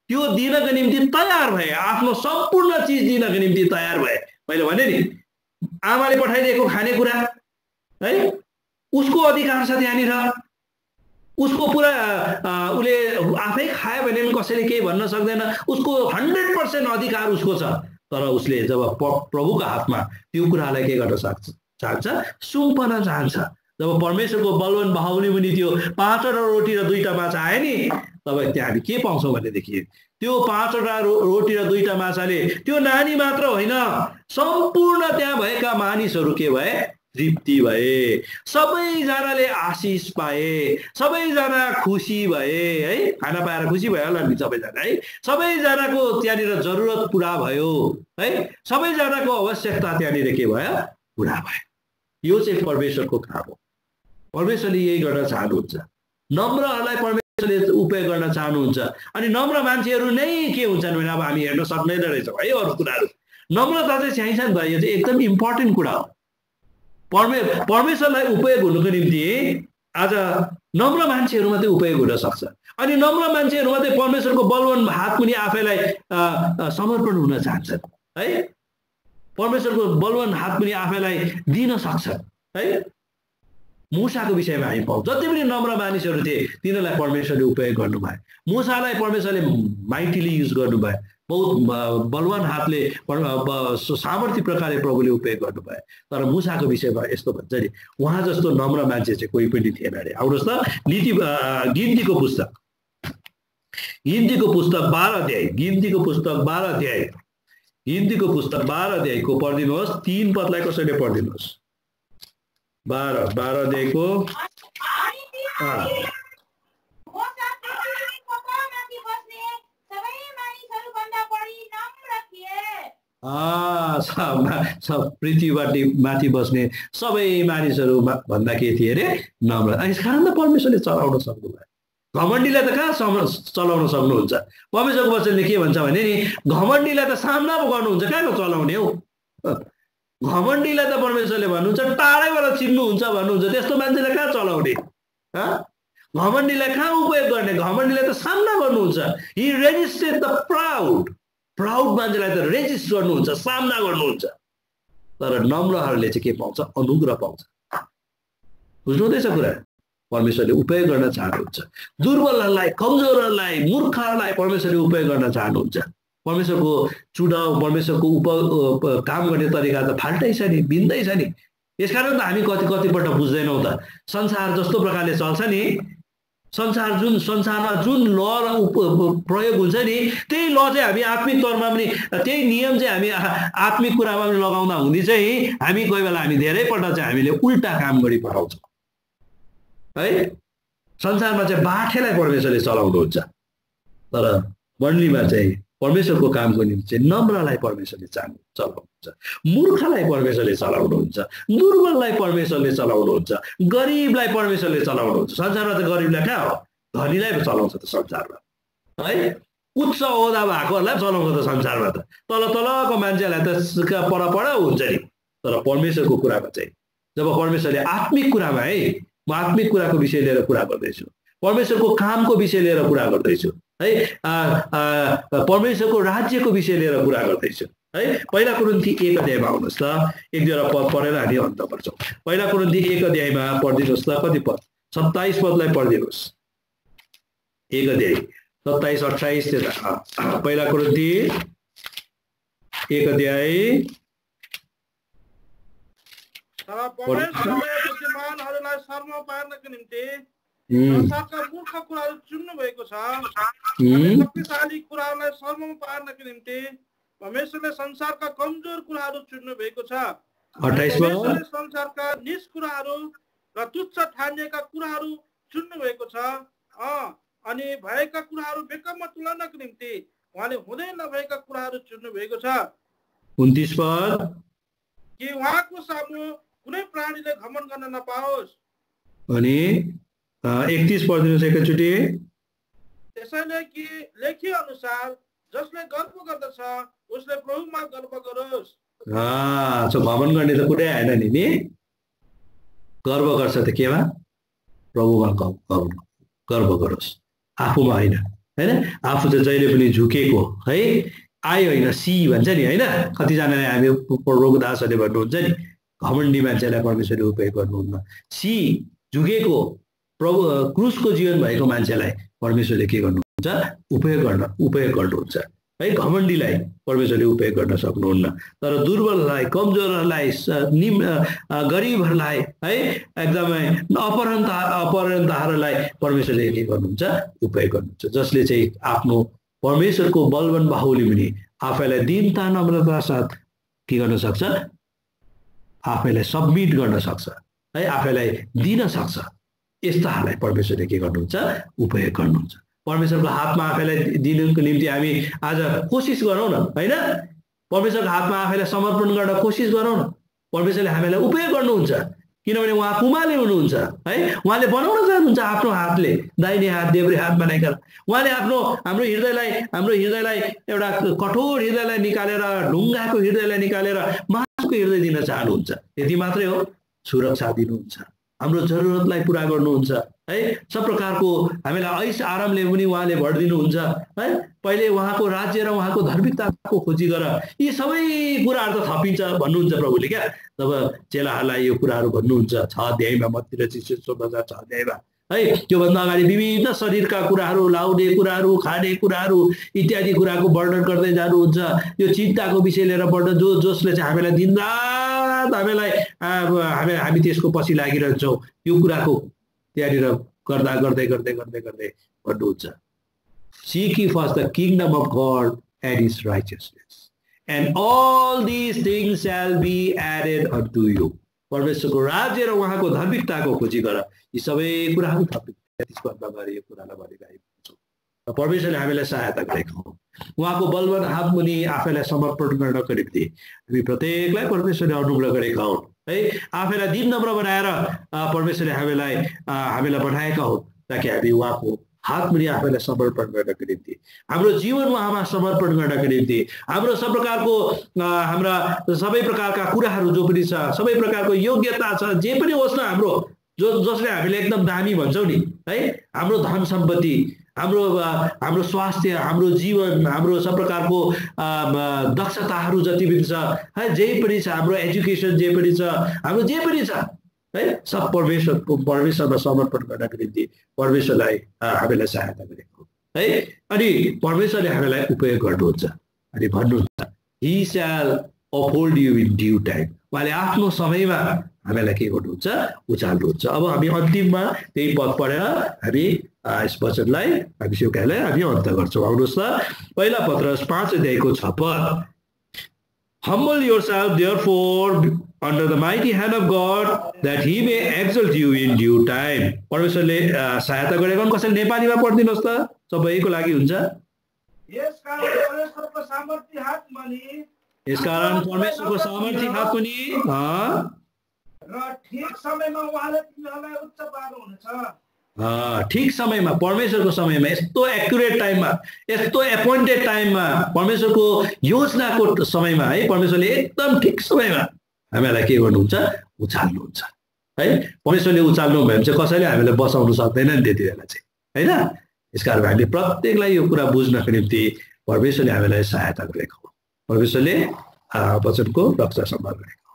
त्यो दिनको निम्ति तयार भए, आफ्नो सम्पूर्ण चिज दिनको निम्ति तयार भए। मैले भने नि, आमाले पठाइदिएको खानेकुरा है, उसको अधिकार छ त्यहाँनिर। उसको पुरा उसले आफै खायो भने पनि कसैले केही भन्न सक्दैन। उसको 100% अधिकार उसको छ। तर उसले जब प्रभुको हातमा त्यो कुरालाई के गर्न चाहन्छ, सुम्पन चाहन्छ। जब परमेश्वरको बलवान बाहुली मुनि त्यो 5वटा रोटी र 2टा माछा आए नि, तब त्यहाँ हामी के पाउँछौँ भनेदेखि त्यो 5वटा रोटी र 2टा माछाले त्यो नानी मात्र होइन, सम्पूर्ण त्यहाँ भएका मानिसहरू के भए, तृप्ति भए। सबैजनाले आशिष पाए, सबैजना खुसी भए है। खाना पाएर खुसी भयो होला नि सबैजना है। सबैजनाको त्यहाँनिर जरुरत पुरा भयो है। सबैजनाको आवश्यकता त्यहाँनिर के भयो, पुरा भयो। यो चाहिँ परमेश्वरको काम हो। परमेश्वरले यही गर्न चाहनुहुन्छ। नम्रहरूलाई परमेश्वरले उपयोग गर्न चाहनुहुन्छ। अनि नम्र मान्छेहरू नै के हुन्छन् भने अब हामी हेर्न सक्दैन रहेछौँ है अरू कुराहरू। नम्रता चाहिँ चाहिन्छ नि त, यो चाहिँ एकदम इम्पोर्टेन्ट कुरा हो। परमेश्वरलाई उपयोग हुनुको निम्ति आज नम्र मान्छेहरू मात्रै उपयोग हुन सक्छ। अनि नम्र मान्छेहरू मात्रै परमेश्वरको बलवान हात पनि आफैलाई समर्पण हुन चाहन्छन् है। परमेश्वरको बलवान हात पनि आफैलाई दिन सक्छन् है। मूसाको विषयमा हामी पाउँछौँ, जति पनि नम्र मानिसहरू थिए तिनीहरूलाई परमेश्वरले उपयोग गर्नुभयो। मूसालाई परमेश्वरले माइटीली युज गर्नुभयो। बहुत बलवान हातले सामर्थ्य प्रकारले प्रभुले उपयोग गर्नुभयो। तर मूसाको विषयमा यस्तो भन्छ नि, उहाँ जस्तो नम्र मान्छे चाहिँ कोही पनि थिएन अरे। आउनुहोस् त गिन्तीको पुस्तक, गिन्तीको पुस्तक 12 अध्याय, गिन्तीको पुस्तक 12 अध्याय, गिन्तीको पुस्तक 12 अध्यायको पढिदिनुहोस्। 3 पदलाई कसैले पढिदिनुहोस्। 12 अध्यायको पृथ्वीबाट माथि बस्ने सबै मानिसहरू भन्दा के थिए अरे? नम्र। यसकारण त परमेश्वरले चलाउन सक्नुभयो। घमण्डीलाई त कहाँ चलाउन सक्नुहुन्छ? परमेश्वरको वचनले के भन्छ भने नि घमण्डीलाई त सामना गर्नुहुन्छ, कहाँको चलाउने हो? घमण्डीलाई त परमेश्वरले भन्नुहुन्छ टाढैबाट चिन्नुहुन्छ भन्नुहुन्छ, त्यस्तो मान्छेलाई कहाँ चलाउने? घमण्डीलाई कहाँ उपयोग गर्ने? घमण्डीलाई त सामना गर्नुहुन्छ। हि रेजिस्टेड द प्राउड मान्छेलाई त रेजिस्ट गर्नुहुन्छ, सामना गर्नुहुन्छ। तर नम्रहरूले चाहिँ के पाउँछ? अनुग्रह पाउँछ। बुझ्नु हुँदैछ कुरा? परमेश्वरले उपयोग गर्न चाहनुहुन्छ। दुर्बलहरूलाई, कमजोरहरूलाई, मूर्खहरूलाई परमेश्वरले उपयोग गर्न चाहनुहुन्छ। परमेश्वरको चुनाव, परमेश्वरको काम गर्ने तरिका त फाल्टै छ नि, भिन्दै छ नि। यसकारण त हामी कतिपल्ट बुझ्दैनौँ त। संसार जस्तो प्रकारले चल्छ नि, संसारमा जुन ल प्रयोग हुन्छ नि, त्यही ल चाहिँ हामी आत्मिक तौरमा पनि, त्यही नियम चाहिँ हामी आत्मिक कुरामा पनि लगाउँदा हुँदै चाहिँ हामी कोही बेला हामी धेरैपल्ट चाहिँ हामीले उल्टा काम गरी पठाउँछौँ है। संसारमा चाहिँ बाठेलाई परमेश्वरले चलाउनुहुन्छ, तर मण्डलीमा चाहिँ परमेश्वरको कामको निम्ति चाहिँ नम्रलाई परमेश्वरले चलाउनुहुन्छ, मूर्खलाई परमेश्वरले चलाउनुहुन्छ, दुर्बललाई परमेश्वरले चलाउनुहुन्छ, गरिबलाई परमेश्वरले चलाउनुहुन्छ। संसारमा त गरिबलाई कहाँ हो? धनीलाई पो चलाउँछ त संसारमा है। उच्च ओहदा भएकोहरूलाई चलाउँछ त संसारमा त। तलको मान्छेलाई त पर हुन्छ नि। तर परमेश्वरको कुरामा चाहिँ जब परमेश्वरले आत्मिक कुरामा है, म आत्मिक कुराको विषय लिएर कुरा गर्दैछु, परमेश्वरको कामको विषय लिएर कुरा गर्दैछु है, परमेश्वरको राज्यको विषय लिएर कुरा गर्दैछु है। पहिला कुरिन्थी 1 अध्यायमा आउनुहोस् त, 1-2 पद पढेर हामी अन्त पर्छौँ। पहिला कुरिन्थी 1 अध्यायमा पढिदिनुहोस् त। कति पद? 27 पदलाई पढिदिनुहोस्। 1 अध्याय 27-28 त्यता। पहिला कुरिन्थी 1 अध्याय। बुद्धिमानहरूलाई शर्म पार्नको निम्ति संसारका मूर्ख कुराहरू चुन्नु भएको छ। शक्तिशाली कुराहरूलाई शर्म पार्नको निम्ति परमेश्वरले संसारका कमजोर कुराहरू चुन्नु भएको छ। परमेश्वरले संसारका निज कुराहरू र तुच्छ ठानिएका कुराहरू चुन्नु भएको छ। अनि भएका कुराहरू बेकारमा तुलनाको निम्ति उहाँले हुँदै नभएका कुराहरू चुन्नु भएको छ। 29 पद। कि उहाँको सामु कुनै प्राणीले घमण्ड गर्न नपाओस्। अनि 31 पढिदिनुहोस् एकैचोटि। त्यसैले कि लेखिए अनुसार जसले गर्व गर्दछ उसले प्रभुमा गर्व गरोस्। घमण्ड गर्ने त कुरै आएन नि। गर्व गर्छ त केमा? प्रभुमा गर्व गरोस्, आफूमा होइन हैन। आफू चाहिँ जहिले पनि झुकेको है, आइ होइन सी भन्छ नि हैन। कतिजनाले हामी प्रभुको दासहरूले भन्नुहुन्छ नि, घमण्डी मान्छेलाई परमेश्वरले उपयोग गर्नुहुन्न। सी झुकेको प्रभु क्रुसको जीवन भएको मान्छेलाई परमेश्वरले के गर्नुहुन्छ? उपयोग गर्नुहुन्छ है। घमण्डीलाई परमेश्वरले उपयोग गर्न सक्नुहुन्न। तर दुर्बललाई, कमजोरहरूलाई, गरिबहरूलाई है, एकदमै अपहरणताहरूलाई परमेश्वरले के गर्नुहुन्छ? उपयोग गर्नुहुन्छ। जसले चाहिँ आफ्नो परमेश्वरको बलवान बाहुले पनि आफैलाई दीनता नम्रता साथ के गर्न सक्छ? आफैलाई सबमिट गर्न सक्छ है, आफैलाई दिन सक्छ। यस्ताहरूलाई परमेश्वरले के गर्नुहुन्छ? उपयोग गर्नुहुन्छ। परमेश्वरको हातमा आफैलाई दिनुको निम्ति हामी आज कोसिस गरौँ न हैन। परमेश्वरको हातमा आफैलाई समर्पण गर्न कोसिस गरौँ न। परमेश्वरले हामीलाई उपयोग गर्नुहुन्छ, किनभने उहाँ कुमाले हुनुहुन्छ है। उहाँले बनाउन चाहनुहुन्छ आफ्नो हातले, दाहिने हात देब्रे हात बनाइकन। उहाँले हाम्रो हृदयलाई एउटा कठोर हृदयलाई निकालेर, ढुङ्गाको हृदयलाई निकालेर मासुको हृदय दिन चाहनुहुन्छ। यति मात्रै हो, सुरक्षा दिनुहुन्छ, हाम्रो जरुरतलाई पुरा गर्नुहुन्छ है। सब प्रकारको हामीलाई ऐश आरामले पनि उहाँले भर दिनुहुन्छ है। पहिले उहाँको राज्य र उहाँको धार्मिकताको खोजी गर, यी सबै कुराहरू त थपिन्छ भन्नुहुन्छ प्रभुले क्या। तब चेलाहरूलाई यो कुराहरू भन्नुहुन्छ 6 अध्यायमा, मत्ती र 6 अध्यायमा है। त्योभन्दा अगाडि विभिन्न शरीरका कुराहरू, लाउने कुराहरू, खाने कुराहरू इत्यादि कुराको वर्णन गर्दै जानुहुन्छ। यो चिन्ताको विषय लिएर वर्णन जसले चाहिँ हामीलाई दिनरात हामी त्यसको पछि लागिरहन्छौँ। यो कुराको त्यहाँनिर गर्दै भन्नुहुन्छ Seek ye first the kingdom of God and his righteousness, and all these things shall be added unto you. परमेश्वरको राज्य र उहाँको धार्मिकताको खोजी गर, यी सबै कुराहरू थपिन्छ। 33 पदमा गएर यो कुरालाई भनिरहेको छ। र परमेश्वरले हामीलाई सहायता गरेका हुन्। उहाँको बलवान हात मुनि आफैलाई समर्पण गर्नको निम्ति हामी प्रत्येकलाई परमेश्वरले अनुग्रह गरेका हुन् है। आफैलाई दिन नम्र बनाएर परमेश्वरले हामीलाई बनाएका हुन् ताकि हामी उहाँको हात मुनि आफैलाई समर्पण गर्नको निम्ति, हाम्रो जीवन उहाँमा समर्पण गर्नको निम्ति, हाम्रो सब प्रकारको हाम्रा सबै प्रकारका कुराहरू जो पनि छ, सबै प्रकारको योग्यता छ, जे पनि होस् न हाम्रो जसले हामीले एकदम दामी भन्छौँ नि है, हाम्रो धन सम्पत्ति, हाम्रो स्वास्थ्य, हाम्रो जीवन, हाम्रो सब प्रकारको दक्षताहरू जति पनि छ है, जे पनि छ, हाम्रो एजुकेसन जे पनि छ, हाम्रो जे पनि छ है, सब परमेश्वरमा समर्पण गर्नको निम्ति परमेश्वरलाई हामीलाई सहायता गरेको है। अनि परमेश्वरले हामीलाई उपयोग गर्नुहुन्छ अनि भन्नुहुन्छ he shall uphold you in due time। उहाँले आफ्नो समयमा हामीलाई के गर्नुहुन्छ, उचाल्नुहुन्छ। अब हामी अन्तिममा त्यही पद पढेर हामी यस वचनलाई हामी सिकाइलाई हामी अन्त गर्छौँ। आउनुहोस् न, पहिला पत्रस 5 अध्यायको 6 पद। Humble yourself therefore under the mighty hand of God that he may exalt you in due time। परमेश्वरले सहायता गरेको कसैले नेपालीमा पढिदिनुहोस् त, सबैको लागि हुन्छ। यसकारण परमेश्वरको सामर्थ्य हात मुनि र ठिक समयमा उहाँले तिमीहरूलाई उच्च पार्नुहुनेछ। ठिक समयमा, परमेश्वरको समयमा, यस्तो एक्युरेट टाइममा, यस्तो एपोइन्टेड टाइममा, परमेश्वरको योजनाको समयमा है, परमेश्वरले एकदम ठिक समयमा हामीलाई के गर्नुहुन्छ, उचाल्नुहुन्छ है। परमेश्वरले उचाल्नु भयो भने चाहिँ कसैले हामीलाई बसाउनु सक्दैन नि त्यति बेला चाहिँ होइन। यसकारण हामीले प्रत्येकलाई यो कुरा बुझ्नको निम्ति परमेश्वरले हामीलाई सहायता गरेको हो। परमेश्वरले वचनको रक्षा सम्भाल गरेको।